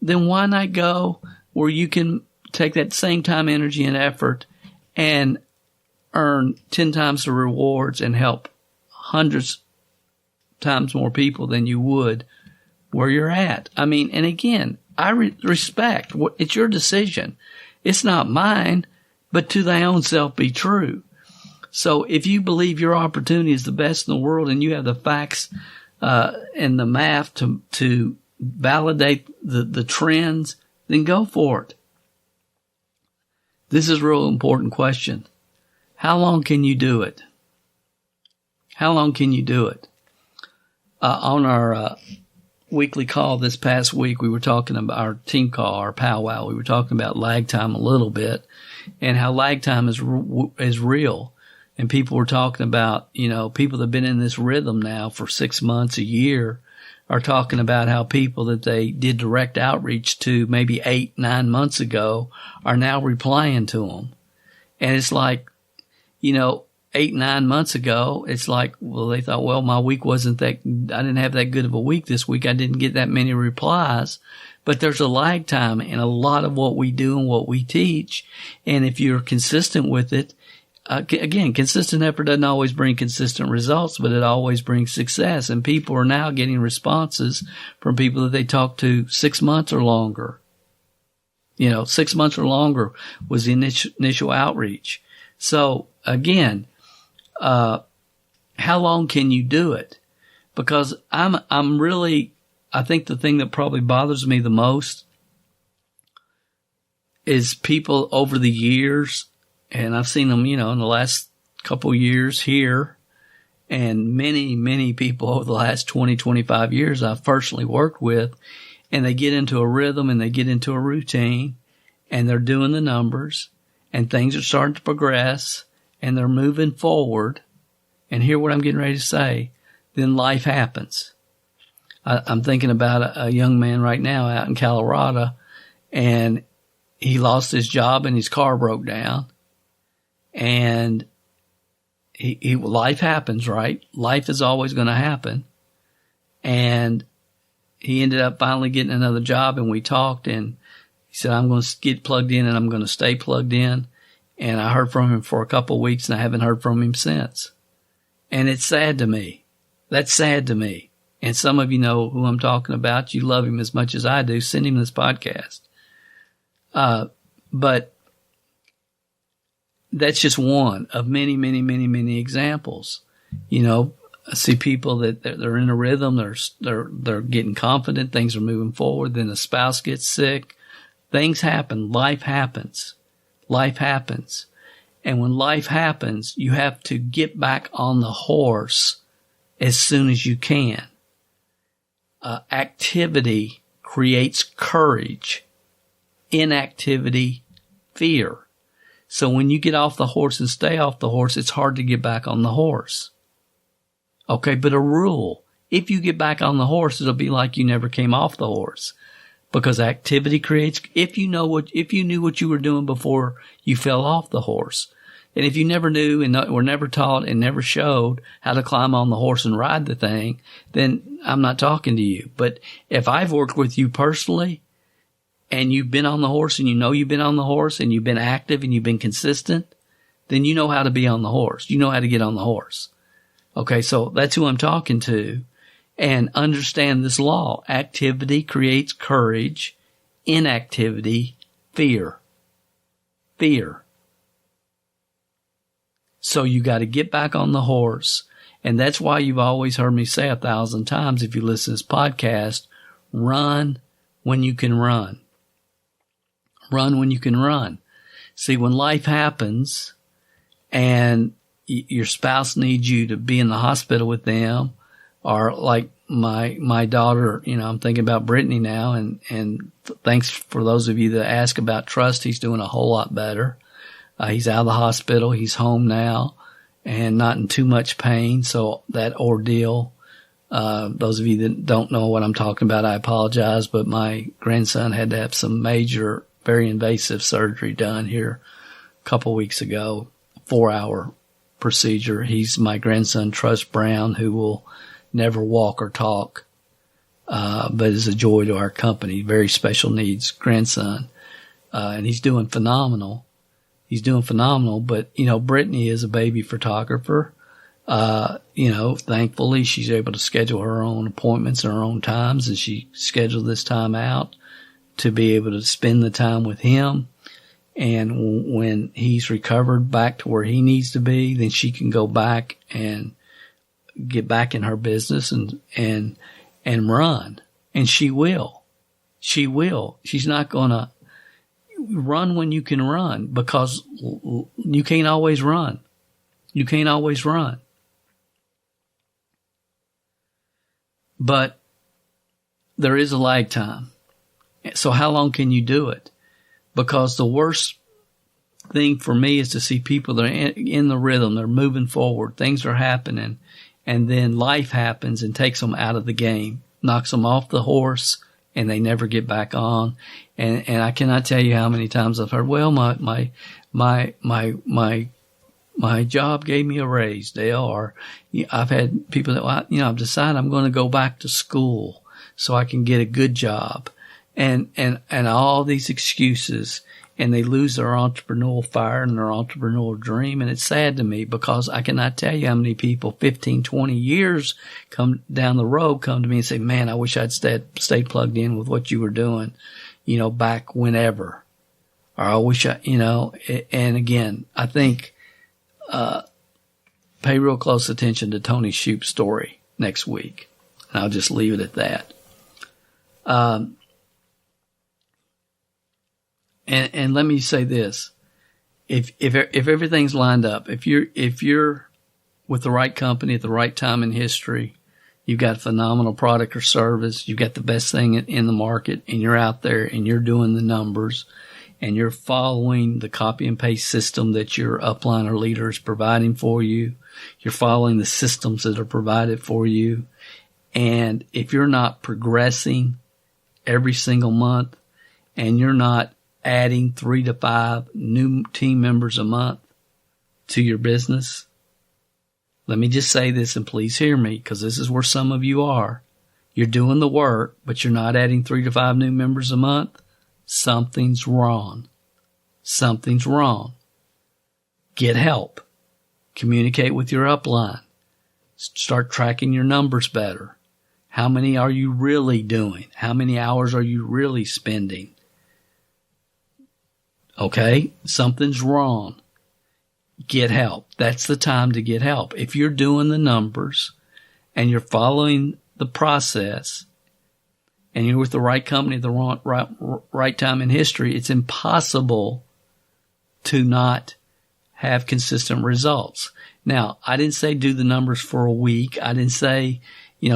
then why not go where you can take that same time, energy, and effort and earn 10 times the rewards and help hundreds times more people than you would where you're at? I mean, and again, I respect. It's your decision. It's not mine, but to thy own self be true. So if you believe your opportunity is the best in the world and you have the facts and the math to validate the trends, then go for it. This is a real important question. How long can you do it? How long can you do it? On our weekly call this past week, we were talking about our team call, our powwow. We were talking about lag time a little bit. and how lag time is real. And people were talking about, people that have been in this rhythm now for 6 months, a year, are talking about how people that they did direct outreach to maybe 8-9 months ago are now replying to them. And it's like, 8-9 months ago, it's like, well, they thought, well, my week wasn't that, I didn't have that good of a week this week. I didn't get that many replies. But there's a lag time in a lot of what we do and what we teach. And if you're consistent with it, again, consistent effort doesn't always bring consistent results, but it always brings success. And people are now getting responses from people that they talk to 6 months or longer. 6 months or longer was the initial outreach. So again, how long can you do it? Because I think the thing that probably bothers me the most is people over the years, and I've seen them, in the last couple of years here, and many, many people over the last 20, 25 years I've personally worked with, and they get into a rhythm and they get into a routine, and they're doing the numbers, and things are starting to progress, and they're moving forward, and hear what I'm getting ready to say, then life happens. I'm thinking about a young man right now out in Colorado, and he lost his job and his car broke down. And life happens, right? Life is always going to happen. And he ended up finally getting another job, and we talked, and he said, I'm going to get plugged in and I'm going to stay plugged in. And I heard from him for a couple of weeks, and I haven't heard from him since. And it's sad to me. That's sad to me. And some of you know who I'm talking about. You love him as much as I do. Send him this podcast. But that's just one of many, many, many, many examples. I see people that they're in a rhythm. They're getting confident. Things are moving forward. Then the spouse gets sick. Things happen. Life happens. Life happens. And when life happens, you have to get back on the horse as soon as you can. Activity creates courage. Inactivity, fear. So when you get off the horse and stay off the horse, it's hard to get back on the horse. Okay, but a rule. If you get back on the horse, it'll be like you never came off the horse. Because activity creates, if you knew what you were doing before you fell off the horse, and if you never knew and were never taught and never showed how to climb on the horse and ride the thing, then I'm not talking to you. But if I've worked with you personally and you've been on the horse and you've been on the horse and you've been active and you've been consistent, then you know how to be on the horse. You know how to get on the horse. Okay, so that's who I'm talking to. And understand this law. Activity creates courage. Inactivity, fear. Fear. So you got to get back on the horse. And that's why you've always heard me say 1,000 times, if you listen to this podcast, run when you can run. Run when you can run. See, when life happens and your spouse needs you to be in the hospital with them, or like my daughter, I'm thinking about Brittany now, and thanks for those of you that ask about Trust. He's doing a whole lot better. He's out of the hospital. He's home now and not in too much pain. So that ordeal, those of you that don't know what I'm talking about, I apologize, but my grandson had to have some major, very invasive surgery done here a couple weeks ago, 4-hour procedure. He's my grandson, Trust Brown, who will never walk or talk, but is a joy to our company. Very special needs grandson. And he's doing phenomenal. But, Brittany is a baby photographer. Thankfully she's able to schedule her own appointments and her own times, and she scheduled this time out to be able to spend the time with him. And when he's recovered back to where he needs to be, then she can go back and get back in her business and run. And she will. She will. She's not gonna run when you can run, because you can't always run. You can't always run. But there is a lag time. So how long can you do it? Because the worst thing for me is to see people that are in the rhythm. They're moving forward. Things are happening. And then life happens and takes them out of the game, knocks them off the horse, and they never get back on. And I cannot tell you how many times I've heard, well, my job gave me a raise, Dale, or I've had people that, well, I've decided I'm going to go back to school so I can get a good job, and all these excuses, and they lose their entrepreneurial fire and their entrepreneurial dream. And it's sad to me because I cannot tell you how many people 15, 20 years come down the road, come to me and say, man, I wish I'd stayed plugged in with what you were doing, back whenever. Or I wish and again, I think, pay real close attention to Tony Shoup's story next week. And I'll just leave it at that. And let me say this. If everything's lined up, if you're with the right company at the right time in history, you've got a phenomenal product or service, you've got the best thing in the market, and you're out there and you're doing the numbers, and you're following the copy and paste system that your upline or leader is providing for you. You're following the systems that are provided for you. And if you're not progressing every single month, and you're not adding 3 to 5 new team members a month to your business, let me just say this, and please hear me, because this is where some of you are. You're doing the work, but you're not adding 3 to 5 new members a month. Something's wrong. Something's wrong. Get help. Communicate with your upline. Start tracking your numbers better. How many are you really doing? How many hours are you really spending? Okay? Something's wrong. Get help. That's the time to get help. If you're doing the numbers and you're following the process, and you're with the right company at the right time in history, it's impossible to not have consistent results. Now, I didn't say do the numbers for a week. I didn't say,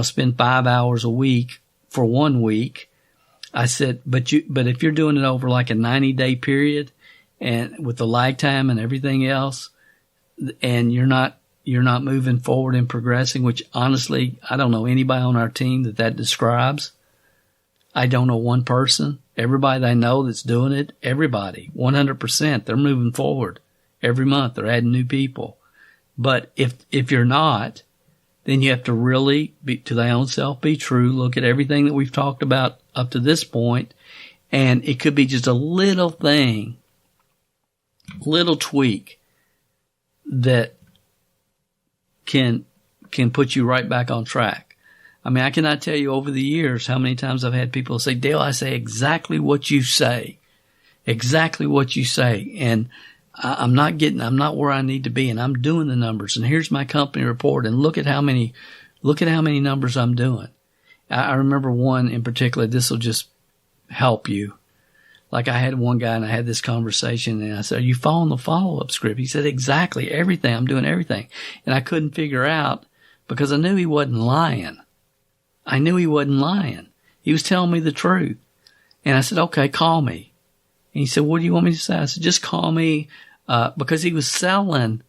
spend 5 hours a week for 1 week. I said, but if you're doing it over like a 90-day period, and with the lag time and everything else, and you're not moving forward and progressing, which honestly, I don't know anybody on our team that describes. I don't know one person. Everybody that I know that's doing it, everybody, 100%, they're moving forward. Every month they're adding new people. But if you're not, then you have to really be to thy own self, be true, look at everything that we've talked about up to this point, and it could be just a little thing, little tweak that can put you right back on track. I mean, I cannot tell you over the years how many times I've had people say, Dale, I say exactly what you say. Exactly what you say. And I'm not where I need to be, and I'm doing the numbers, and here's my company report, and look at how many numbers I'm doing. I remember one in particular, this will just help you. Like I had one guy and I had this conversation and I said, are you following the follow-up script? He said, exactly, everything. I'm doing everything. And I couldn't figure out because I knew he wasn't lying. He was telling me the truth. And I said, okay, call me. And he said, what do you want me to say? I said, just call me, because he was selling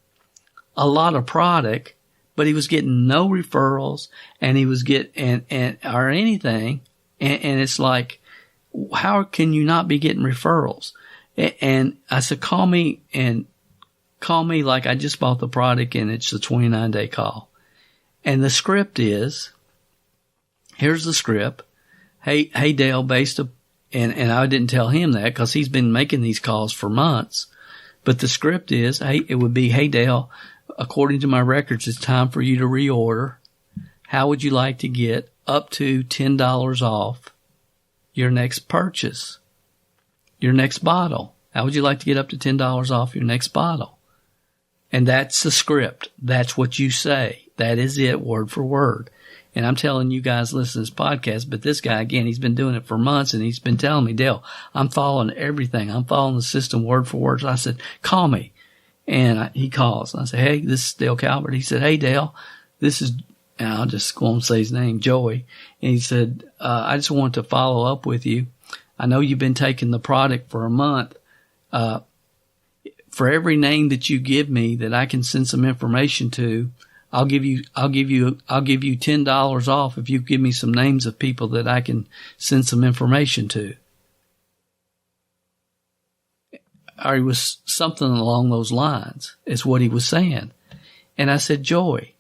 a lot of product, but he was getting no referrals and he was or anything. And it's like, how can you not be getting referrals? And I said, call me like I just bought the product and it's a 29-day call. And the script is, here's the script. Hey Dale, and I didn't tell him that because he's been making these calls for months. But the script is, it would be, hey Dale, according to my records, it's time for you to reorder. How would you like to get up to $10 off your next purchase, your next bottle? How would you like to get up to $10 off your next bottle? And that's the script. That's what you say. That is it, word for word. And I'm telling you guys listen to this podcast, but this guy, again, he's been doing it for months and he's been telling me, Dale, I'm following everything. I'm following the system word for word. So I said, call me. And he calls. I said, hey, this is Dale Calvert. He said, hey, Dale, this is, and I'll just go and say his name, Joey. And he said, I just want to follow up with you. I know you've been taking the product for a month. for every name that you give me that I can send some information to, I'll give you $10 off if you give me some names of people that I can send some information to. Or it was something along those lines is what he was saying. And I said, Joy,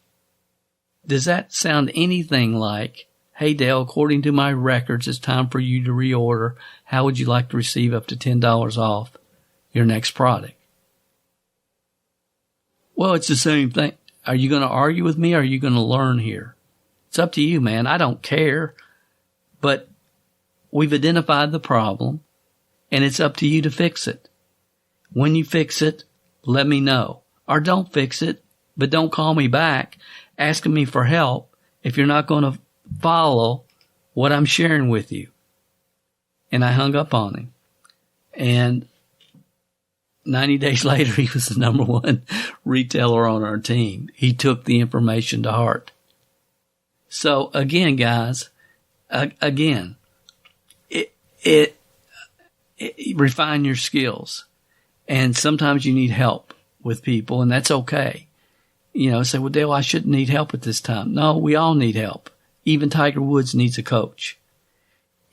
does that sound anything like, hey, Dale, according to my records, it's time for you to reorder. How would you like to receive up to $10 off your next product? Well, it's the same thing. Are you going to argue with me or are you going to learn here? It's up to you, man. I don't care. But we've identified the problem and it's up to you to fix it. When you fix it, let me know. Or don't fix it, but don't call me back asking me for help if you're not going to follow what I'm sharing with you. And I hung up on him. And 90 days later, he was the number one retailer on our team. He took the information to heart. So again, guys, refine your skills. And sometimes you need help with people, and that's okay. Say, well, Dale, I shouldn't need help at this time. No, we all need help. Even Tiger Woods needs a coach.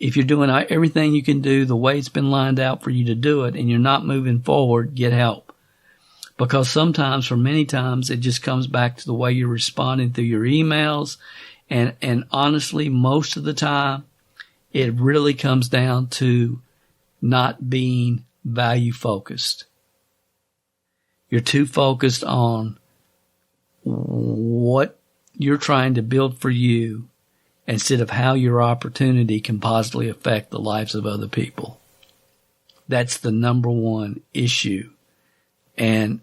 If you're doing everything you can do the way it's been lined out for you to do it and you're not moving forward, get help. Because sometimes, for many times, it just comes back to the way you're responding through your emails. And honestly, most of the time, it really comes down to not being value focused. You're too focused on what you're trying to build for you instead of how your opportunity can positively affect the lives of other people. That's the number one issue. And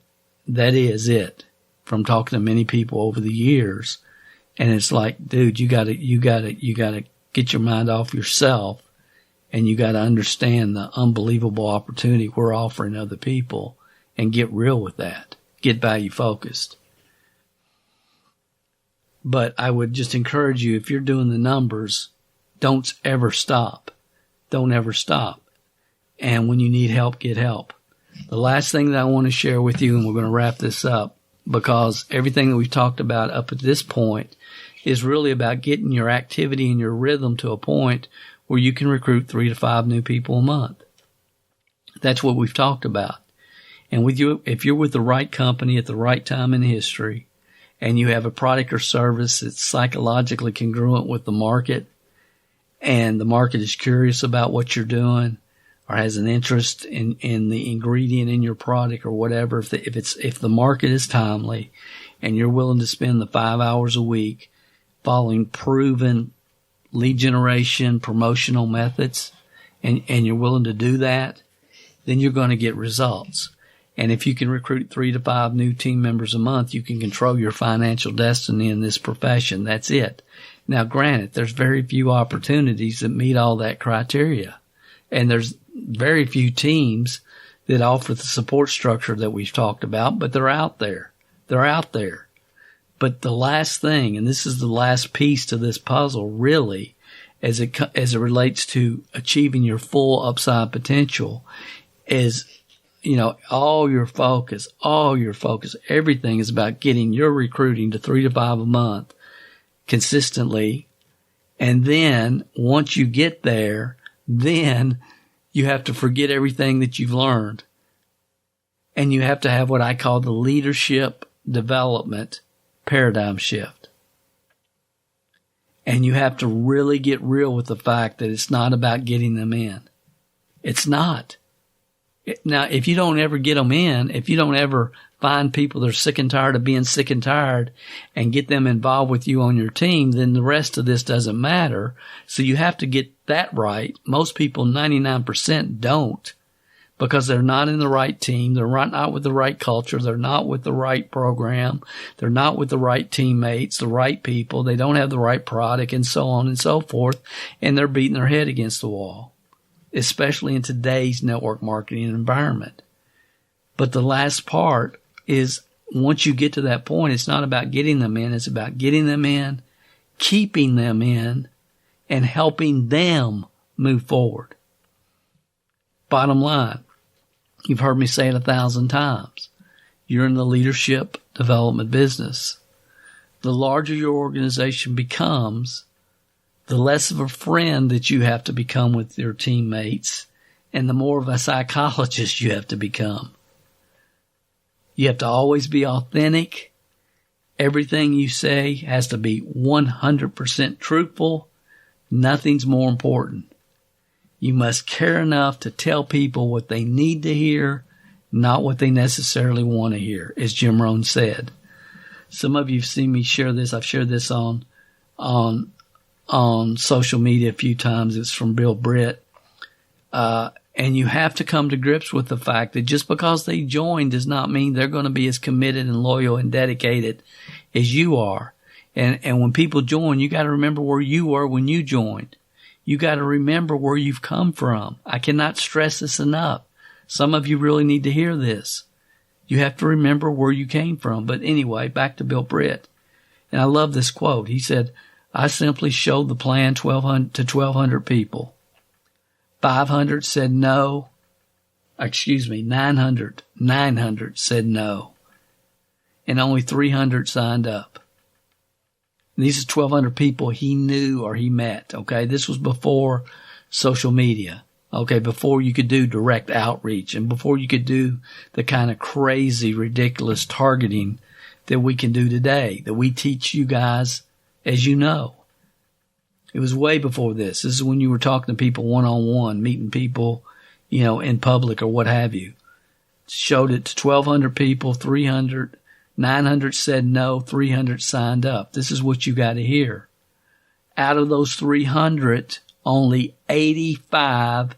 that is it from talking to many people over the years. And it's like, dude, you gotta get your mind off yourself and you gotta understand the unbelievable opportunity we're offering other people and get real with that. Get value focused. But I would just encourage you, if you're doing the numbers, don't ever stop. Don't ever stop. And when you need help, get help. The last thing that I want to share with you, and we're going to wrap this up, because everything that we've talked about up at this point is really about getting your activity and your rhythm to a point where you can recruit 3 to 5 new people a month. That's what we've talked about. And with you, if you're with the right company at the right time in history, and you have a product or service that's psychologically congruent with the market, and the market is curious about what you're doing, or has an interest in the ingredient in your product or whatever, if the market is timely, and you're willing to spend the 5 hours a week following proven lead generation promotional methods, and you're willing to do that, then you're going to get results. And if you can recruit 3 to 5 new team members a month, you can control your financial destiny in this profession. That's it. Now, granted, there's very few opportunities that meet all that criteria. And there's very few teams that offer the support structure that we've talked about, but they're out there. They're out there. But the last thing, and this is the last piece to this puzzle, really, as it relates to achieving your full upside potential, is all your focus, everything is about getting your recruiting to 3 to 5 a month consistently. And then once you get there, then you have to forget everything that you've learned. And you have to have what I call the leadership development paradigm shift. And you have to really get real with the fact that it's not about getting them in. It's not. Now, if you don't ever get them in, if you don't ever find people that are sick and tired of being sick and tired and get them involved with you on your team, then the rest of this doesn't matter. So you have to get that right. Most people, 99%, don't, because they're not in the right team. They're not with the right culture. They're not with the right program. They're not with the right teammates, the right people. They don't have the right product, and so on and so forth. And they're beating their head against the wall, especially in today's network marketing environment. But the last part is, once you get to that point, it's not about getting them in. It's about getting them in, keeping them in, and helping them move forward. Bottom line, You've heard me say it 1,000 times. You're in the leadership development business. The larger your organization becomes, the less of a friend that you have to become with your teammates, and the more of a psychologist you have to become. You have to always be authentic. Everything you say has to be 100% truthful. Nothing's more important. You must care enough to tell people what they need to hear, not what they necessarily want to hear, as Jim Rohn said. Some of you have seen me share this. I've shared this on social media a few times. It's from Bill Britt. And you have to come to grips with the fact that just because they join does not mean they're going to be as committed and loyal and dedicated as you are. And when people join, you got to remember where you were when you joined. You got to remember where you've come from. I cannot stress this enough. Some of you really need to hear this. You have to remember where you came from. But anyway, back to Bill Britt. And I love this quote. He said, I simply showed the plan to 1,200 people. 500 said no. 900 said no. And only 300 signed up. And these are 1,200 people he knew or he met. Okay. This was before social media. Okay. Before you could do direct outreach and before you could do the kind of crazy, ridiculous targeting that we can do today, that we teach you guys, as you know. It was way before this. This is when you were talking to people one-on-one, meeting people, in public or what have you. Showed it to 1,200 people, 900 said no, 300 signed up. This is what you got to hear. Out of those 300, only 85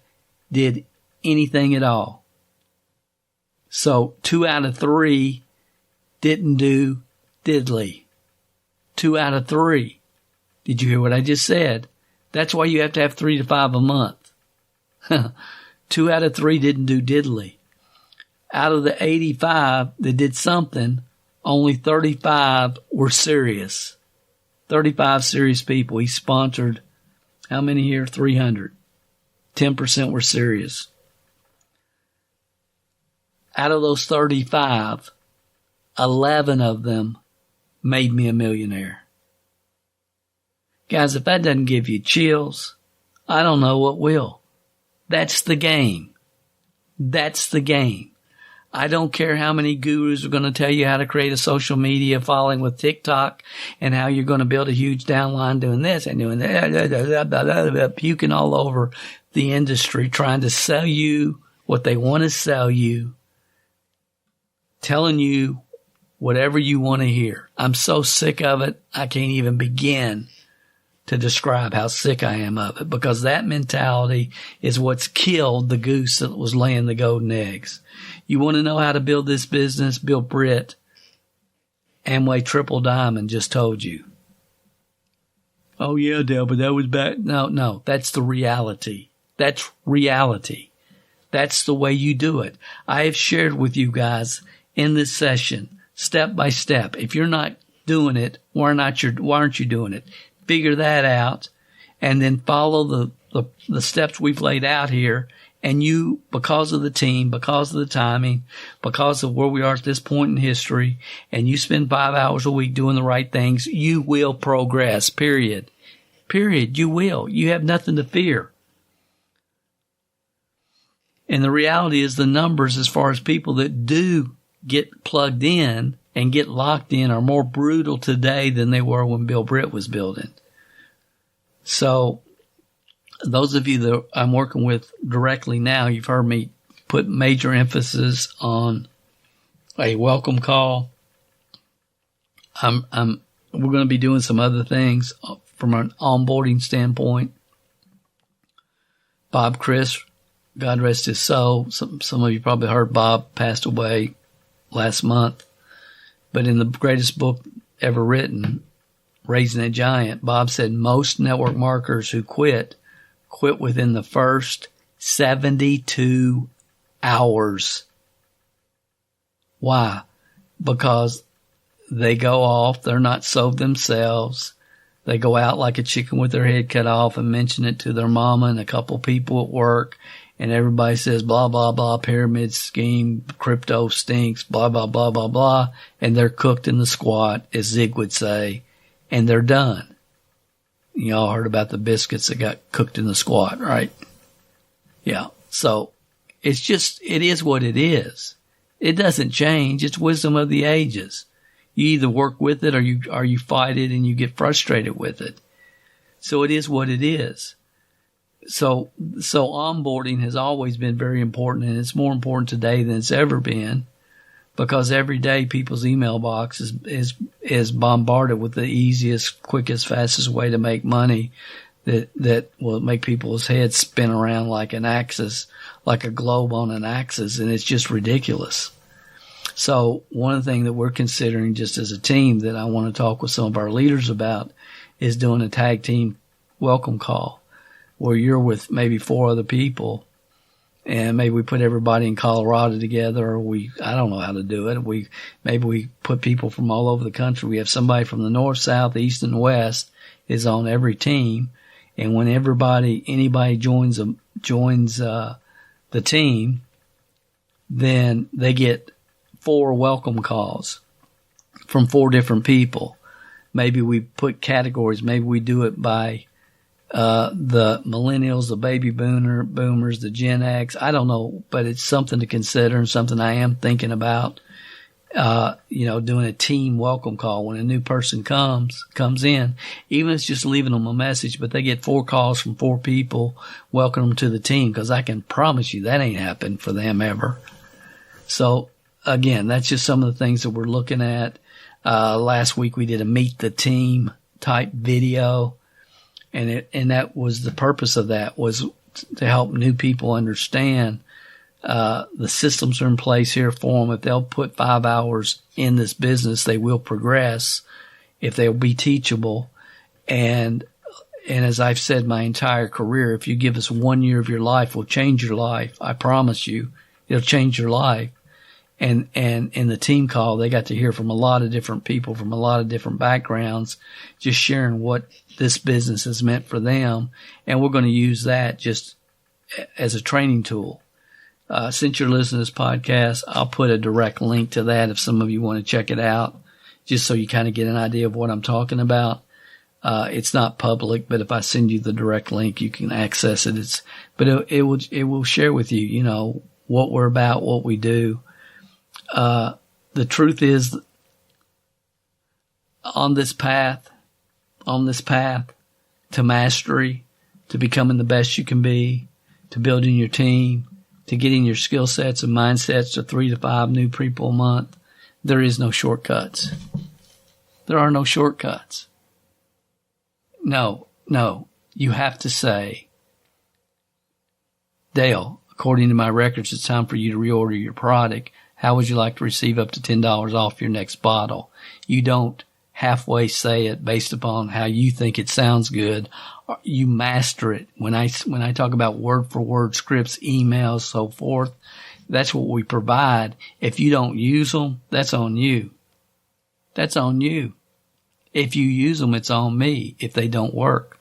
did anything at all. So 2 out of 3 didn't do diddly. 2 out of 3. Did you hear what I just said? That's why you have to have 3 to 5 a month. 2 out of 3 didn't do diddly. Out of the 85 that did something, only 35 were serious. 35 serious people. He sponsored, how many here? 300. 10% were serious. Out of those 35, 11 of them made me a millionaire. Guys, if that doesn't give you chills, I don't know what will. That's the game. That's the game. I don't care how many gurus are going to tell you how to create a social media following with TikTok and how you're going to build a huge downline doing this and doing that, puking all over the industry, trying to sell you what they want to sell you, telling you whatever you want to hear. I'm so sick of it, I can't even begin to describe how sick I am of it, because that mentality is what's killed the goose that was laying the golden eggs. You want to know how to build this business? Bill Britt, Amway Triple Diamond, just told you. Oh yeah, Dale, but that was bad. No, that's the reality. That's reality. That's the way you do it. I have shared with you guys in this session, step by step. If you're not doing it, why aren't you doing it? Figure that out and then follow the steps we've laid out here. And you, because of the team, because of the timing, because of where we are at this point in history, and you spend 5 hours a week doing the right things, you will progress, period. Period. You will. You have nothing to fear. And the reality is the numbers as far as people that do get plugged in and get locked in are more brutal today than they were when Bill Britt was building. So those of you that I'm working with directly now, you've heard me put major emphasis on a welcome call. We're going to be doing some other things from an onboarding standpoint. Bob Chris, God rest his soul. Some of you probably heard Bob passed away last month. But in the greatest book ever written, Raising a Giant, Bob said most network marketers who quit within the first 72 hours. Why? Because they go off, they're not sold themselves. They go out like a chicken with their head cut off and mention it to their mama and a couple people at work. and everybody says blah, blah, blah, pyramid scheme, crypto stinks, blah, blah, blah, blah, blah, and they're cooked in the squat, as Zig would say, and they're done. You all heard about the biscuits that got cooked in the squat, right? Yeah. So it is what it is. It doesn't change. It's wisdom of the ages. You either work with it or you fight it and you get frustrated with it. So it is what it is. So onboarding has always been very important, and it's more important today than it's ever been, because every day people's email box is bombarded with the easiest, quickest, fastest way to make money that will make people's heads spin around like an axis, like a globe on an axis, and it's just ridiculous. So one thing that we're considering just as a team that I want to talk with some of our leaders about is doing a tag team welcome call, where you're with maybe 4 other people, and maybe we put everybody in Colorado together, or I don't know how to do it. Maybe we put people from all over the country. We have somebody from the north, south, east, and west is on every team. And when anybody joins the team, then they get 4 welcome calls from 4 different people. Maybe we put categories. Maybe we do it by the millennials, the baby boomers, the Gen X. I don't know, but it's something to consider and something I am thinking about. Doing a team welcome call when a new person comes in, even if it's just leaving them a message, but they get 4 calls from 4 people, welcome them to the team, because I can promise you that ain't happened for them ever. So again, that's just some of the things that we're looking at. Last week we did a meet the team type video. And that was the purpose of that, was to help new people understand the systems are in place here for them. If they'll put 5 hours in this business, they will progress. If they'll be teachable, and as I've said my entire career, if you give us 1 year of your life, we'll change your life. I promise you, it'll change your life. And in the team call, they got to hear from a lot of different people from a lot of different backgrounds, just sharing what this business has meant for them. And we're going to use that just as a training tool. Since you're listening to this podcast, I'll put a direct link to that if some of you want to check it out, just so you kind of get an idea of what I'm talking about. It's not public, but if I send you the direct link, you can access it. It will share with you, what we're about, what we do. The truth is, on this path to mastery, to becoming the best you can be, to building your team, to getting your skill sets and mindsets to 3 to 5 new people a month, there is no shortcuts. There are no shortcuts. No. You have to say, Dale, according to my records, it's time for you to reorder your product. How would you like to receive up to $10 off your next bottle? You don't halfway say it based upon how you think it sounds good. You master it. When I talk about word for word scripts, emails, so forth, that's what we provide. If you don't use them, that's on you. That's on you. If you use them, it's on me if they don't work.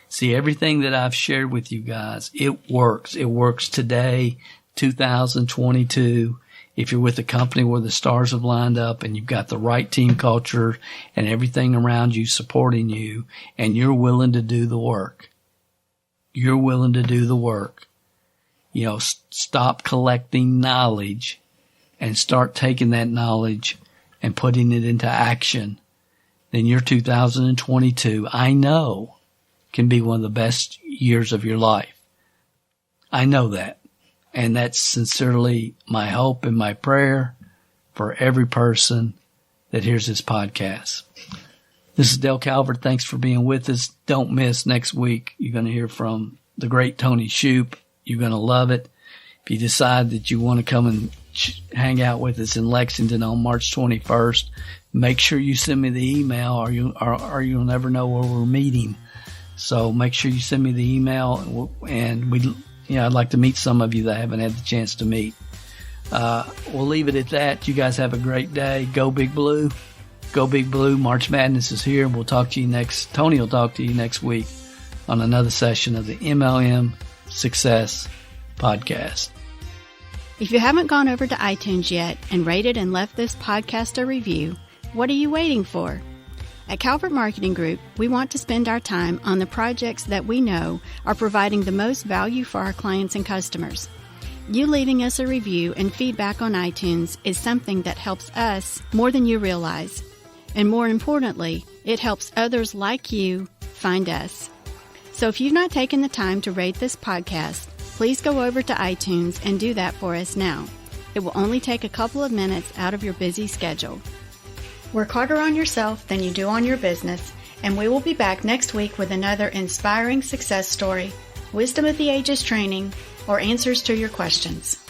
See, everything that I've shared with you guys, it works. It works today, 2022. If you're with a company where the stars have lined up and you've got the right team culture and everything around you supporting you, and you're willing to do the work. You're willing to do the work. Stop collecting knowledge and start taking that knowledge and putting it into action. Then your 2022, I know, can be one of the best years of your life. I know that. And that's sincerely my hope and my prayer for every person that hears this podcast. This is Dale Calvert. Thanks for being with us. Don't miss next week. You're going to hear from the great Tony Ihub. You're going to love it. If you decide that you want to come and hang out with us in Lexington on March 21st, make sure you send me the email or you'll never know where we're meeting. So make sure you send me the email, and I'd like to meet some of you that I haven't had the chance to meet. We'll leave it at that. You guys have a great day. Go Big Blue. Go Big Blue. March Madness is here. We'll talk to you Tony will talk to you next week on another session of the MLM Success podcast. If you haven't gone over to iTunes yet and rated and left this podcast a review, what are you waiting for? At Calvert Marketing Group, we want to spend our time on the projects that we know are providing the most value for our clients and customers. You leaving us a review and feedback on iTunes is something that helps us more than you realize. And more importantly, it helps others like you find us. So if you've not taken the time to rate this podcast, please go over to iTunes and do that for us now. It will only take a couple of minutes out of your busy schedule. Work harder on yourself than you do on your business, and we will be back next week with another inspiring success story, wisdom of the ages training, or answers to your questions.